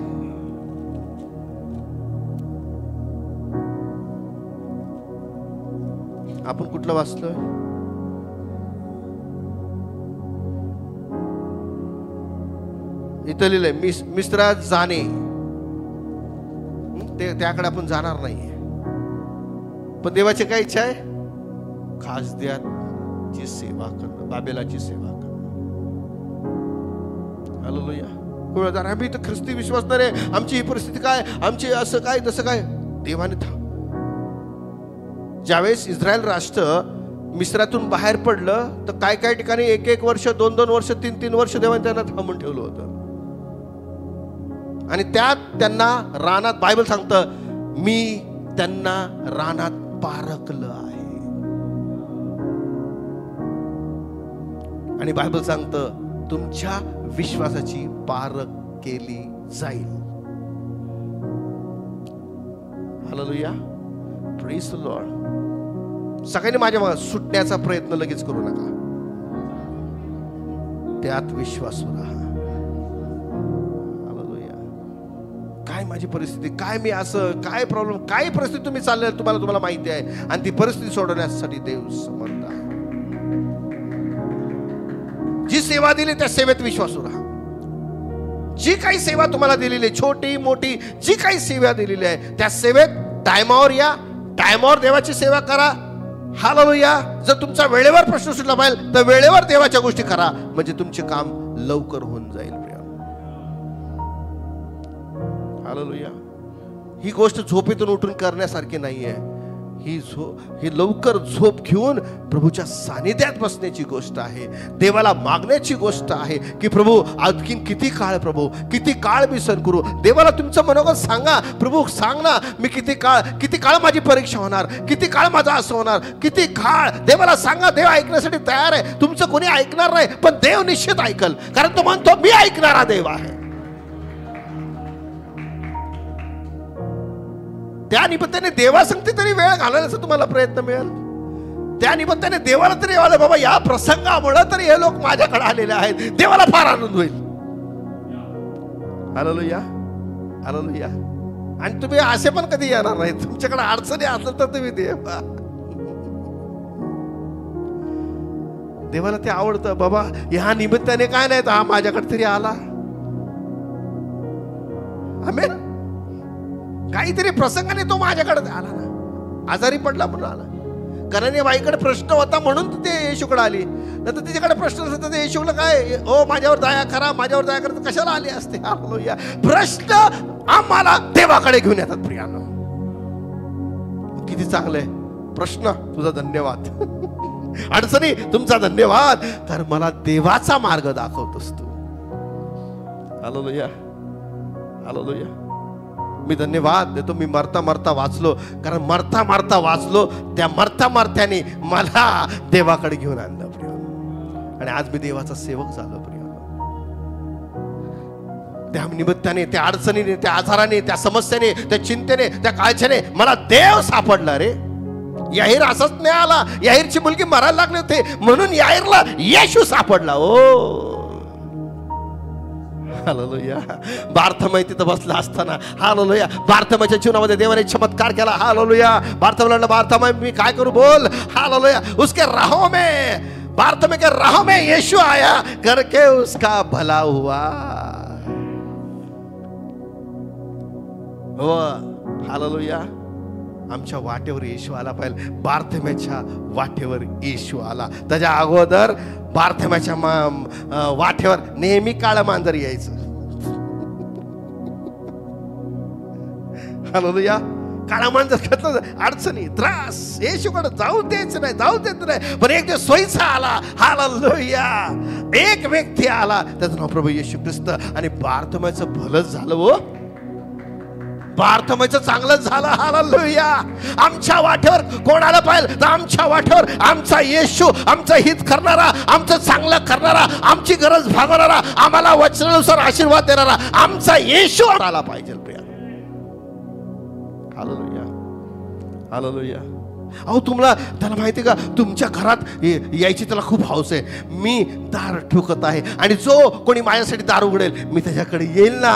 आपण कुठलं वाचलोय? इथं लिहिलंय, मिस्त्रात जाणे. त्याकडे आपण जाणार नाहीये. पण देवाची काय इच्छा आहे? खासद्याची सेवा करणं, बाबेलाची सेवा करणं. हालेलुया. आम्ही तर ख्रिस्ती विश्वासणारे, आमची ही परिस्थिती काय, आमची असं काय तसं काय. देवाने ज्यावेळेस इस्रायल राष्ट्र मिस्रातून बाहेर पडलं, तर काय काय ठिकाणी 1-1 वर्ष, 2-2 वर्ष, 3-3 वर्ष देवाने त्यांना थांबून ठेवलं होतं. आणि त्यात त्यांना रानात, बायबल सांगतं, मी त्यांना रानात पारखलं आहे. आणि बायबल सांगतं, तुमच्या विश्वासाची पारख केली जाईल. हालेलुया. Praise the Lord. सगळ्यांनी माझ्या मागे सुटण्याचा प्रयत्न लगेच करू नका. त्यात विश्वासू राहा. हालेलुया. काय माझी परिस्थिती, काय मी असं, काय प्रॉब्लेम, काय परिस्थिती तुम्ही चालले, तुम्हाला माहिती आहे, आणि ती परिस्थिती सोडवण्यासाठी देव समर्थ आहे. जी सेवा दिली त्या सेवेत विश्वासू राहा. जी काही सेवा तुम्हाला दिलेली, छोटी मोठी जी काही सेवा दिलेली आहे, त्या सेवेत टायमावर या, टायमावर देवाची सेवा करा. हालेलुया. जर तुमचा वेळेवर प्रश्न सुटला पाहिजे तर वेळेवर देवाच्या गोष्टी करा, म्हणजे तुमचे काम लवकर होऊन जाईल. हालेलुया. ही गोष्ट झोपेतून उठून करण्यासारखी नाहीये. ही लवकर झोप घेऊन प्रभूच्या सानिध्यात बसण्याची गोष्ट आहे. देवाला मागण्याची गोष्ट आहे की प्रभू आणखीन किती काळ, प्रभू किती काळ मी सहन करू. देवाला तुमचं मनोगत सांगा. प्रभू सांग ना, मी किती काळ माझी परीक्षा होणार, किती काळ माझा असं होणार, किती काळ. देवाला सांगा. देव ऐकण्यासाठी तयार आहे. तुमचं कोणी ऐकणार नाही, पण देव निश्चित ऐकल, कारण तो म्हणतो मी ऐकणारा देव आहे. त्या निमित्ताने देवासंगती तरी वेळ घालवण्याचा तुम्हाला प्रयत्न मिळेल. त्या निमित्ताने देवाला तरी आलं, बाबा या प्रसंगामुळे तरी हे लोक माझ्याकडे आलेले आहेत. देवाला फार आनंद होईल. हालेलुया. हालेलुया. आणि तुम्ही असे पण कधी येणार नाही. तुमच्याकडे अडचणी असेल तर तुम्ही देवाला ते आवडतं. बाबा ह्या निमित्ताने काय नाही, तर हा माझ्याकडे तरी आला. आमेन. काहीतरी प्रसंगाने तो माझ्याकडे आला ना. आजारी पडला म्हणून आला. कारण या बाईकडे प्रश्न होता म्हणून ते येशूकडे आली. नंतर तिच्याकडे प्रश्न नसता तर येशूला काय, ओ माझ्यावर दया करा, माझ्यावर दया करा, कशाला आले असते. हालेलुया. प्रश्न आम्हाला देवाकडे घेऊन येतात प्रियानो. किती चांगलं आहे. प्रश्न तुझा धन्यवाद, अडचणी तुमचा धन्यवाद, तर मला देवाचा मार्ग दाखवतोस तू. हालेलुया. हालेलुया. मी धन्यवाद देतो. मी मरता मरता वाचलो, कारण मरता मरता वाचलो, त्या मरता मरत्याने मला देवाकडे घेऊन आणलं प्रिय. आणि आज मी देवाचा सेवक झालो प्रिय. त्या निमित्ताने, त्या अडचणीने, त्या आजाराने, त्या समस्येने, त्या चिंतेने, त्या काळजीने मला देव सापडला रे. याहीर असाच नाही आला. याहीरची मुलगी मरायला लागली होते म्हणून याहीरला येशू सापडला. ओ हालेलुया. बार्थमय तिथं बसला असताना, हालेलुया, बार्थमयच्या जीवनामध्ये देवाने चमत्कार केला. हालेलुया. बार्थमय, बार्थमय मी काय करू बोल. हालेलुया. उसके राहों में, बार्थमय के राहों में यीशु आया, करके उसका भला हुआ. हो. हालेलुया. आमच्या वाटेवर येशू आला पाहिजे. बारथेम्याच्या वाटेवर येशू आला. त्याच्या अगोदर बारथेम्याच्या वाटेवर नेहमी काळं मांजर यायचं. हालेलुया. काळा मांजर घातलं, अडचणी, त्रास, येशूकडे जाऊ द्यायचं नाही, जाऊ देत नाही. पण एक दिवस सोयीचा आला. हालेलुया. एक व्यक्ती आला, त्याचं नाव प्रभू येशू ख्रिस्त. आणि बारथेम्याचं भलंच झालं. हो, बारथेम्याचं चांगलंच झालं. हालेलुया. आमच्या वाटेवर कोण आलं पाहिजे तर आमच्या वाटेवर आमचा येशू, आमचं हित करणारा, आमचं चांगलं करणारा, आमची गरज भागवणारा, आम्हाला वचनानुसार आशीर्वाद देणारा आमचा येशू आला पाहिजे. प्रिया, हालेलुया. हालेलुया. अहो, तुम्हाला त्याला माहिती का, तुमच्या घरात यायची त्याला खूप हौस आहे. मी दार ठोकत आहे आणि जो कोणी माझ्यासाठी दार उघडेल मी त्याच्याकडे येईल ना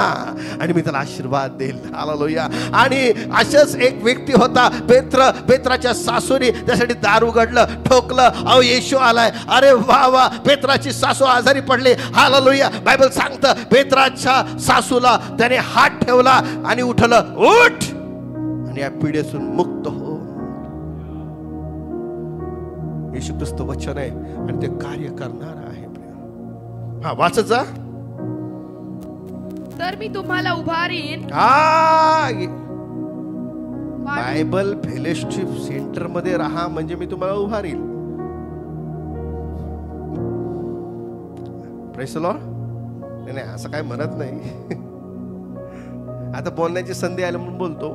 आणि मी त्याला आशीर्वाद देईल. हालेलुया. आणि अशाच एक व्यक्ती होता पेत्राच्या सासूने त्यासाठी दार उघडलं, ठोकलं. अहो, येशू आलाय. अरे वा वा. पेत्राची सासू आजारी पडली. हालेलुया. बायबल सांगतं पेत्राच्या सासूला त्याने हात ठेवला आणि उठलं, उठ आणि या पिढीतून मुक्त हो. येशू ख्रिस्त वचन आहे आणि ते कार्य करणार आहे. हा, वाचत जा. तर मी तुम्हाला उभारीन. बायबल फेलोशिप सेंटर मध्ये राहा म्हणजे मी तुम्हाला उभारील. Praise the Lord. नाही, असं काय म्हणत नाही. आता बोलण्याची संधी आली म्हणून बोलतो.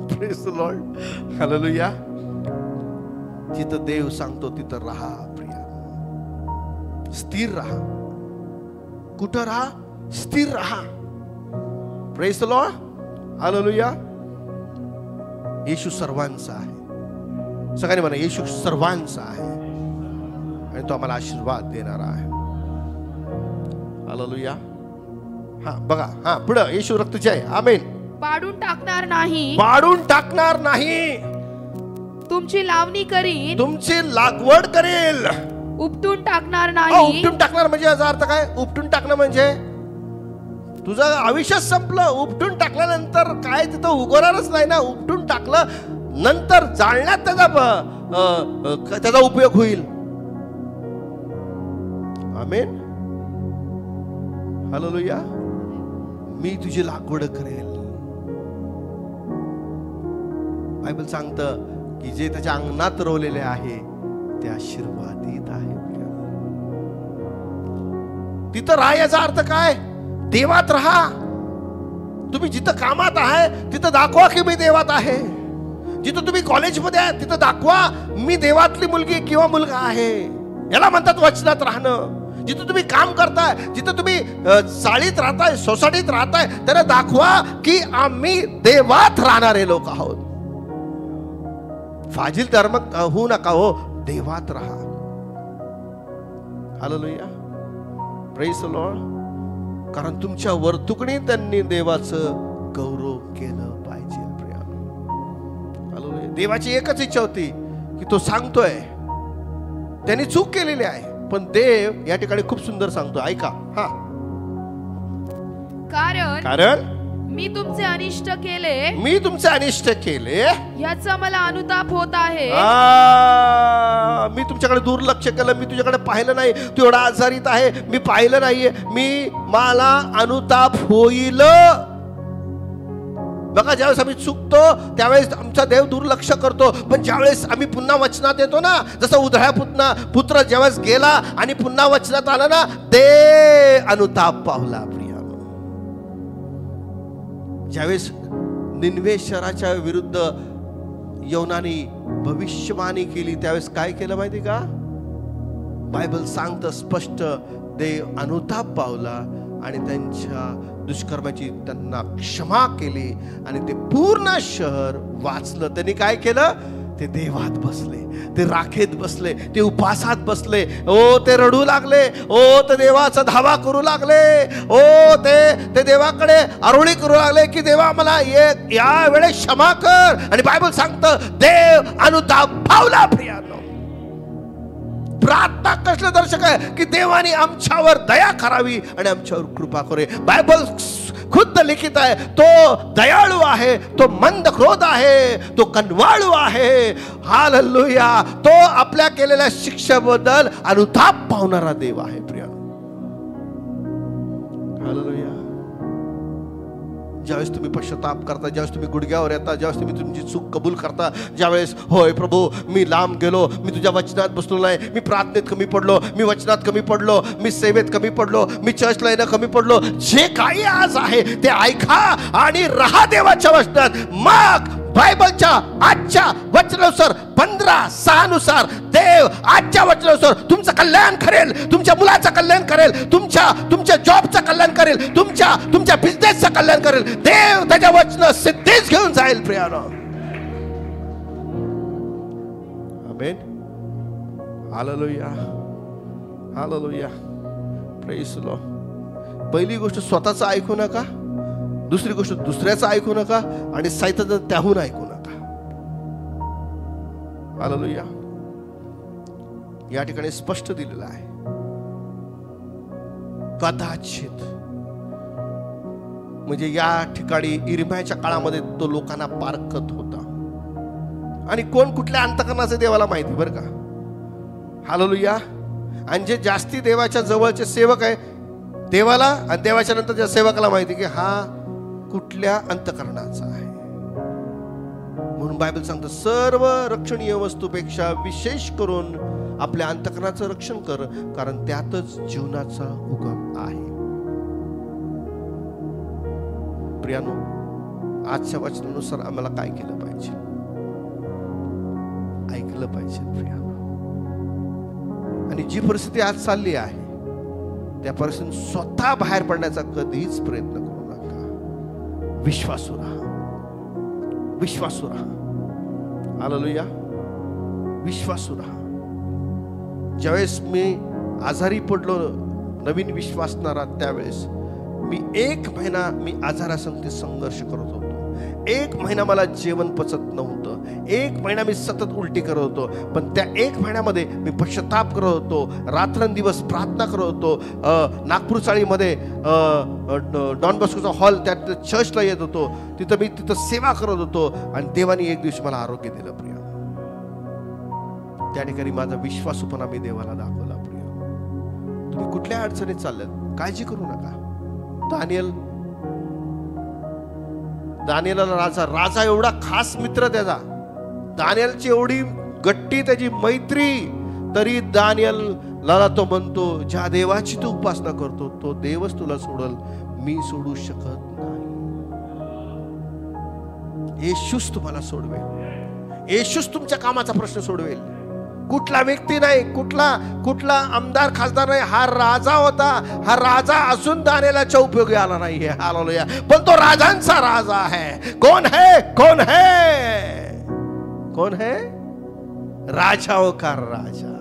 Praise the Lord. हालेलुया. जिथं देव सांगतो तिथं राहा. प्रिया, स्थिर राहा. कुठं राहा? स्थिर राहा. Praise the Lord. हालेलुया. येशू सर्वांचा आहे. सगळ्यांनी म्हणा, येशू सर्वांचा आहे आणि तो आम्हाला आशीर्वाद देणारा आहे. हालेलुया. हा, बघा. हा, पुढं. येशू रक्तचे आहे. आमेन. पाडून टाकणार नाही. पाडून टाकणार नाही. तुमची लावणी करीन. तुमची लागवड करेल. उपटून टाकणार नाही. उपटून टाकणार म्हणजे याचा अर्थ काय? उपटून टाकणं म्हणजे तुझं आयुष्य संपलं. उपटून टाकल्यानंतर काय तिथं उगवणारच नाही ना. उपटून टाकलं नंतर जाळण्यात त्याचा उपयोग होईल. आमेन. हालेलुया. मी तुझी लागवड करेल. बायबल सांगतं की जे त्याच्या अंगणात रोवलेले आहे ते आशीर्वादित आहे. तिथं राहा याचा अर्थ काय? देवात राहा. तुम्ही जिथं कामात आहे तिथं दाखवा की मी देवात आहे. जिथं तुम्ही कॉलेजमध्ये आहे तिथं दाखवा मी देवातली मुलगी किंवा मुलगा आहे. याला म्हणतात वचनात राहणं. जिथं तुम्ही काम करताय, जिथं तुम्ही चाळीत राहताय, सोसायटीत राहताय, त्यांना दाखवा की आम्ही देवात राहणारे लोक आहोत. फाजील धर्म होऊ नका हो, देवात राहा. हालेलुया. Praise the Lord. कारण तुमच्या वर्तुकणी त्यांनी देवाचं गौरव केलं पाहिजे. हालेलुया. देवाची एकच इच्छा होती की तो सांगतोय त्यांनी चूक केलेली आहे, पण देव या ठिकाणी खूप सुंदर सांगतो. ऐका. हा, कारण मी तुमचे अनिष्ट केले. मी तुमचे अनिष्ट केले याचा मला अनुताप होत आहे. मी तुमच्याकडे दुर्लक्ष केलं. मी तुझ्याकडे पाहिलं नाही. तू एवढा आजारीत आहे, मी पाहिलं नाहीये. मला अनुताप होईल. बघा, ज्यावेळेस आम्ही चुकतो त्यावेळेस आमचा देव दुर्लक्ष करतो. पण ज्यावेळेस आम्ही पुन्हा वचनात येतो ना, जसं उधळ्या पुत्र ज्यावेळेस गेला आणि पुन्हा वचनात आला ना, ते अनुताप पावला. ज्यावेळेस निनवे शहराच्या विरुद्ध योनाने भविष्यवाणी केली त्यावेळेस काय केलं माहिती का? बायबल सांगतं स्पष्ट, देव अनुताप पावला आणि त्यांच्या दुष्कर्माची त्यांना क्षमा केली आणि ते पूर्ण शहर वाचलं. त्यांनी काय केलं? ते देवात बसले, ते राखेत बसले, ते उपासात बसले. ओ, ते रडू लागले. ओ, ते देवाचा धावा करू लागले. ओ, ते देवाकडे आरोळी करू लागले की देवा मला या वेळेस क्षमा कर. आणि बायबल सांगतं देव अनुताप पावला. प्रियानो, प्रार्थना कसलं दर्शक आहे की देवाने आमच्यावर दया करावी आणि आमच्यावर कृपा करे. बायबल खुद्द लिखित आहे, तो दयाळू आहे, तो मंद क्रोध आहे, तो कनवाळू आहे. हालेलुया. तो आपल्या केलेल्या शिक्षेबद्दल अनुताप पावणारा देव आहे प्रिया. हालेलुया. ज्यावेळेस तुम्ही पश्चाताप करता, ज्यावेळेस तुम्ही गुडघ्यावर येता, ज्यावेळेस तुम्ही तुमची चूक कबूल करता, ज्यावेळेस होय प्रभू मी लांब गेलो, मी तुझ्या वचनात बसलो नाही, मी प्रार्थनेत कमी पडलो, मी वचनात कमी पडलो, मी सेवेत कमी पडलो, मी चर्चला येणं कमी पडलो, जे काही आज आहे ते ऐका आणि राहा देवाच्या वचनात. मग बायबलच्या आजच्या वचनानुसार 15:6 नुसार देव आजच्या वचनानुसार तुमचं कल्याण करेल, तुमच्या मुलाचं कल्याण करेल, तुमच्या जॉबचं कल्याण करेल, तुमच्या बिझनेसचं कल्याण करेल. देव त्याच्या वचन सिद्धीच घेऊन जाईल प्रियानो. Amen. Hallelujah. Hallelujah. Praise the Lord. पहिली गोष्ट स्वतःचं ऐकू नका, दुसरी गोष्ट दुसऱ्याचं ऐकू नका आणि सैतानाचं त्याहून ऐकू नका. हालेलुया. या ठिकाणी स्पष्ट दिलेलं आहे, कदाचित म्हणजे या ठिकाणी इर्म्याच्या काळामध्ये तो लोकांना पारखत होता आणि कोण कुठल्या अंतकरणाचे देवाला माहिती बरं का. हालेलुया. आणि जे जास्ती देवाच्या जवळचे सेवक आहे देवाला आणि देवाच्या नंतरच्या सेवकाला माहिती की हा कुठल्या अंतकरणाचा आहे. म्हणून बायबल सांगतं सर्व रक्षणीय वस्तूपेक्षा विशेष करून आपल्या अंतकरणाचं रक्षण कर, कारण त्यातच जीवनाचा उगम आहे. प्रियानो, आजच्या वचनानुसार आम्हाला काय केलं पाहिजे? ऐकलं पाहिजे प्रियानो. आणि जी परिस्थिती आज चालली आहे त्या परिस्थितीतून स्वतः बाहेर पडण्याचा कधीच प्रयत्न करू नका. विश्वासू राहा, विश्वासू राहा. हालेलुया. विश्वासू राहा. ज्यावेळेस मी आजारी पडलो, नवीन विश्वासणारा, त्यावेळेस मी 1 महिना मी आजारासंगती संघर्ष करत होतो. 1 महिना मला जेवण पचत नव्हतं. 1 महिना मी सतत उलटी करत होतो. पण त्या 1 महिन्यामध्ये मी पश्चाताप करत होतो, रात्रंदिवस प्रार्थना करत होतो. नागपूर चाळीमध्ये डॉन बॉस्कोचा हॉल, त्या चर्चला येत होतो. तिथं सेवा करत होतो आणि देवाने एक दिवशी मला आरोग्य दिलं प्रिया. त्या ठिकाणी माझा विश्वासूपणा मी देवाला दाखवला प्रिया. तुम्ही कुठल्या अडचणीत चालल्यात काळजी करू नका. दानिएलला राजा एवढा खास मित्र त्याचा, दानिएलची एवढी गट्टी त्याची मैत्री, तरी दानिएलला तो म्हणतो ज्या देवाची तू उपासना करतो तो देवच तुला सोडल, मी सोडू शकत नाही. येशूच तुम्हाला सोडवेल, येशूच तुमच्या कामाचा प्रश्न सोडवेल. कुठला व्यक्ती नाही, कुठला आमदार खासदार नाही. हा राजा होता. हा राजा असून दानिएलच्या उपयोगी आला नाहीये. हालेलुया. पण तो राजांचा राजा है. कौन है? कौन है? कौन है? राजाओं का राजा.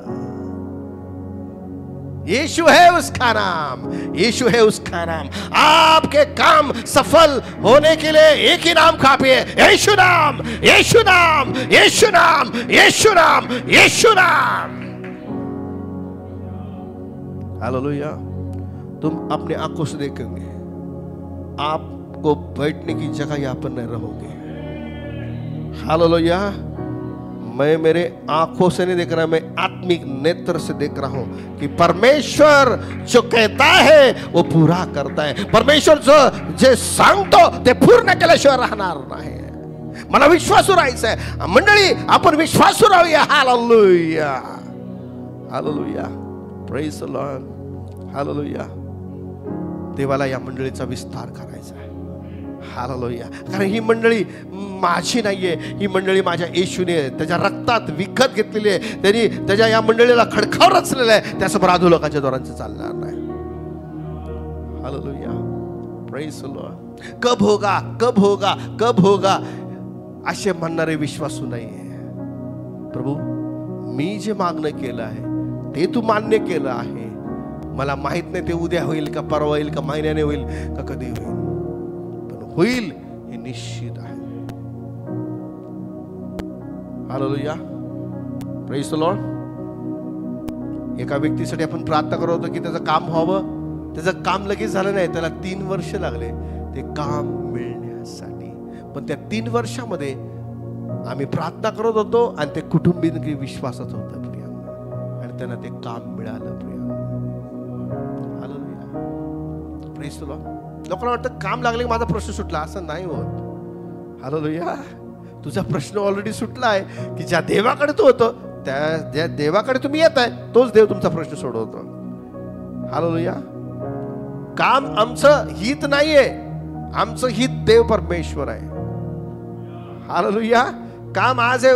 यीशु है उसका नाम, यीशु है उसका नाम. आपके काम सफल होने के लिए एक ही नाम काफी है, यीशु नाम, यीशु नाम, यीशु नाम, यीशु नाम, यीशु नाम. हालेलुया. तुम अपने आंखों से देखेंगे, आपको बैठने की जगह यहाँ पर नहीं रहोगे. हालेलुया. मैं मेरे आंखों से नहीं देख रहा, मैं आत्मिक नेत्र से देख रहा हूं कि परमेश्वर जो कहता है वो पूरा करता है. परमेश्वर जो जे सांगतो ते पूर्ण केल्याशिवाय राहणार नाही. मला विश्वासू राहायचं आहे. मंडळी, आपण विश्वासू राहूया. Hallelujah. Hallelujah. Praise the Lord. Hallelujah. देवाला या मंडळीचा विस्तार करायचा आहे. हालेलुया. कारण ही मंडळी माझी नाहीये, ही मंडळी माझ्या येशूने त्याच्या रक्तात विकत घेतलेली आहे. त्यांनी त्याच्या या मंडळीला खडकावर रचलेलं आहे. त्यासमोर अधोलोकाच्या दोरांचं चालणार नाही. हालेलुया. Praise the Lord. कब होगा, कब होगा, कब होगा असे म्हणणारे विश्वासू नाहीये. प्रभू, मी जे मागणं केलं आहे ते तू मान्य केलं आहे. मला माहित नाही ते उद्या होईल का, परवा होईल का, महिन्याने होईल का, कधी होईल, पण होईल हे निश्चित आहे. हालेलुया. Praise the Lord. एका व्यक्तीसाठी आपण प्रार्थना करत होतो की त्याचं काम व्हावं, त्याचं काम लगेच झालं नाही, त्याला 3 वर्ष लागले ते काम मिळण्यासाठी. पण त्या 3 वर्षामध्ये आम्ही प्रार्थना करत होतो आणि ते कुटुंबीय विश्वासात होतं प्रिया, आणि त्यांना ते काम मिळालं Priya. Hallelujah, praise the Lord. लोकांना वाटतं काम लागले की माझा प्रश्न सुटला, असं नाही होत. हालेलुया, तुझा प्रश्न ऑलरेडी सुटला आहे की ज्या देवाकडे तू होतो, ज्या देवाकडे तुम्ही येत आहे तोच देव तुमचा प्रश्न सोडवतो. हालेलुया. काम आमचं हित नाहीये, आमचं हित देव परमेश्वर आहे. हालेलुया. काम आज आहे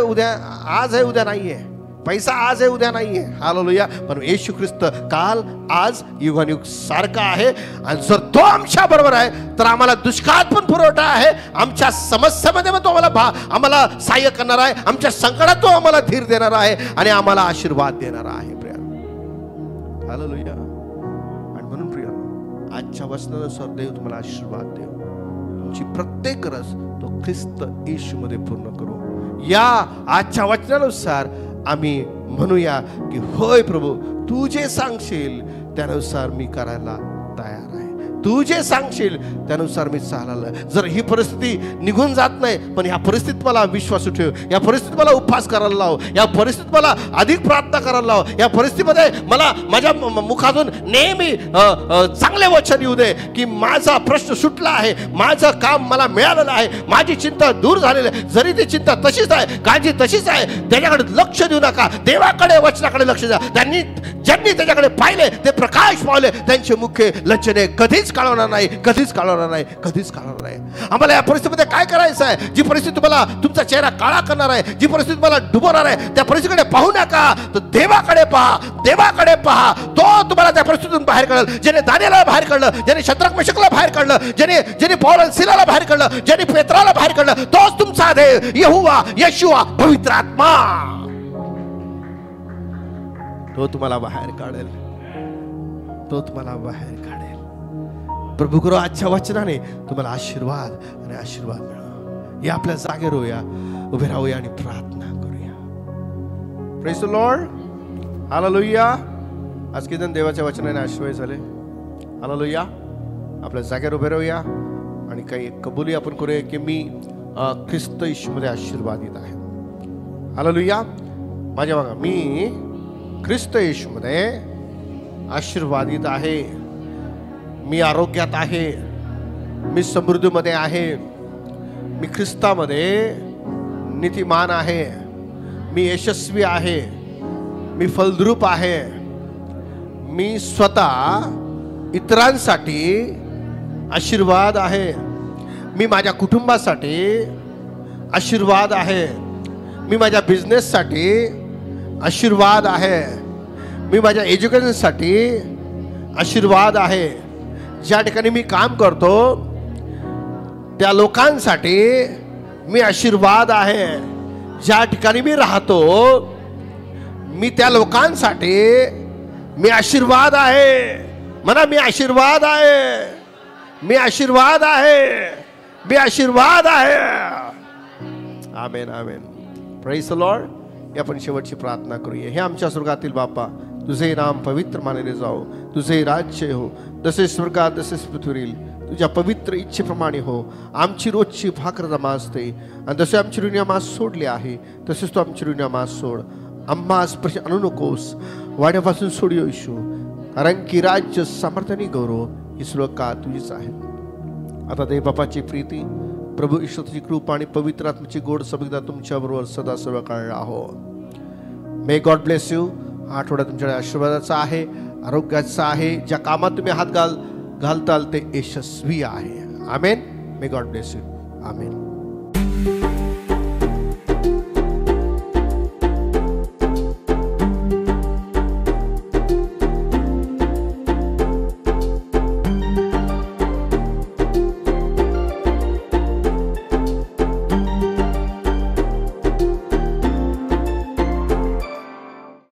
उद्या नाहीये, पैसा आज आहे उद्या नाहीये. हालेलुया. पण येशू ख्रिस्त काल आज युगानुयुग सारखा आहे, आणि जर तो आमच्या बरोबर आहे तर आम्हाला दुष्काळात पण पुरवठा आहे, आमच्या समस्येमध्ये तो आम्हाला सहाय्य करणार आहे, आमच्या संकटात तो आम्हाला धीर देणार आहे आणि आम्हाला आशीर्वाद देणार आहे प्रिया. हालेलुया. आणि म्हणून प्रिया, आजच्या वचनानुसार देव तुम्हाला आशीर्वाद देव, तुमची प्रत्येक गरज तो ख्रिस्त येशूमध्ये पूर्ण करू. या आजच्या वचनानुसार आम्ही म्हणूया की होय प्रभू, तू जे सांगशील त्यानुसार मी करायला तयार आहे, तू जे सांगशील त्यानुसार मी चालायला. जर ही परिस्थिती निघून जात नाही, पण या परिस्थितीत मला विश्वास ठेव, या परिस्थितीत मला उपवास करायला लाव, या परिस्थितीत मला अधिक प्रार्थना करायला लाव, या परिस्थितीमध्ये मला माझ्या मुखातून नेहमी चांगले वचन येऊ दे की माझा प्रश्न सुटला आहे, माझं काम मला मिळालेलं आहे, माझी चिंता दूर झालेली आहे. जरी ती चिंता तशीच आहे, काळजी तशीच आहे, त्याच्याकडे लक्ष देऊ नका, देवाकडे वचनाकडे लक्ष द्या. ज्यांनी त्याच्याकडे पाहिले ते प्रकाश पावले, त्यांचे मुख्य लक्षणे कधीच काढवणार नाही, कधीच काढवणार नाही, कधीच काढवणार नाही. आम्हाला या परिस्थितीमध्ये काय करायचं आहे? जी परिस्थिती तुम्हाला तुमचा चेहरा काळा करणार आहे, जी परिस्थिती तुम्हाला डुबवणार आहे, त्या परिस्थितीकडे पाहू नका, तर देवाकडे पहा, देवाकडे पहा. तो तुम्हाला त्या परिस्थितीतून बाहेर काढेल. ज्याने दानियेलला बाहेर काढलं, ज्याने शद्रक मेशकला बाहेर काढलं, ज्याने पौल आणि सिलाला बाहेर काढलं, ज्याने पेत्राला बाहेर काढलं, तोच तुमचा देव यहोवा, येशूआ, पवित्र आत्मा, तो तुम्हाला बाहेर काढेल, तो तुम्हाला बाहेर काढेल. प्रभू करो आजच्या वचनाने तुम्हाला आशीर्वाद आणि आशीर्वाद मिळो. या आपल्या जागेवर होऊया, उभे राहूया आणि प्रार्थना करूया. Praise the Lord. हालेलुया. आज किती जण देवाच्या वचनाने आशीर्वाद झाले? हालेलुया. आपल्या जागेवर उभे राहूया आणि काही कबुली आपण करूया की मी ख्रिस्त येशूमध्ये आशीर्वादित आहे. हालेलुया. माझ्या बघा, मी ख्रिस्त येशूमध्ये आशीर्वादित आहे, मी आरोग्यात आहे, मी समृद्धीमध्ये आहे, मी ख्रिस्तामध्ये नीतिमान आहे, मी यशस्वी आहे, मी फलद्रूप आहे, मी स्वतः इतरांसाठी आशीर्वाद आहे, मी माझ्या कुटुंबासाठी आशीर्वाद आहे, मी माझ्या बिझनेससाठी आशीर्वाद आहे, मी माझ्या एज्युकेशनसाठी आशीर्वाद आहे, ज्या ठिकाणी मी काम करतो त्या लोकांसाठी मी आशीर्वाद आहे, ज्या ठिकाणी मी राहतो मी त्या लोकांसाठी मी आशीर्वाद आहे. म्हणा, मी आशीर्वाद आहे, मी आशीर्वाद आहे, मी आशीर्वाद आहे. Amen, amen. Praise the Lord. आपण शेवटची प्रार्थना करूया. हे आमच्या स्वर्गातील बापा, तुझे नाम पवित्र मानले जाओ, तुझे राज्य हो, जसे स्वर्गात तसेच पृथ्वीवरील तुझ्या पवित्र इच्छेप्रमाणे हो. आमची रोजची भाकर जमा असते, आणि जसे आमची ऋणी आम्हाला सोडले आहे तसेच तू आमची ऋणी आम्हाला सोड. आम्हा स्पर्श आणू नकोस, वाड्यापासून सोड येशू, कारण की राज्य, सामर्थ्य आणि गौरव ही सर्व का तुझीच आहे. आता देव बापाची प्रीती, प्रभू ईश्वराची कृपा आणि पवित्र आत्म्याची गोड संबंध तुमच्याबरोबर सदा सर्व काळ राहो. मे गॉड ब्लेस यू. हा आठवडा तुमच्याकडे आशीर्वादाचा आहे, आरोग्याचा आहे, ज्या कामात तुम्ही हात घालताल ते यशस्वी आहे. Amen. May God bless you. Amen.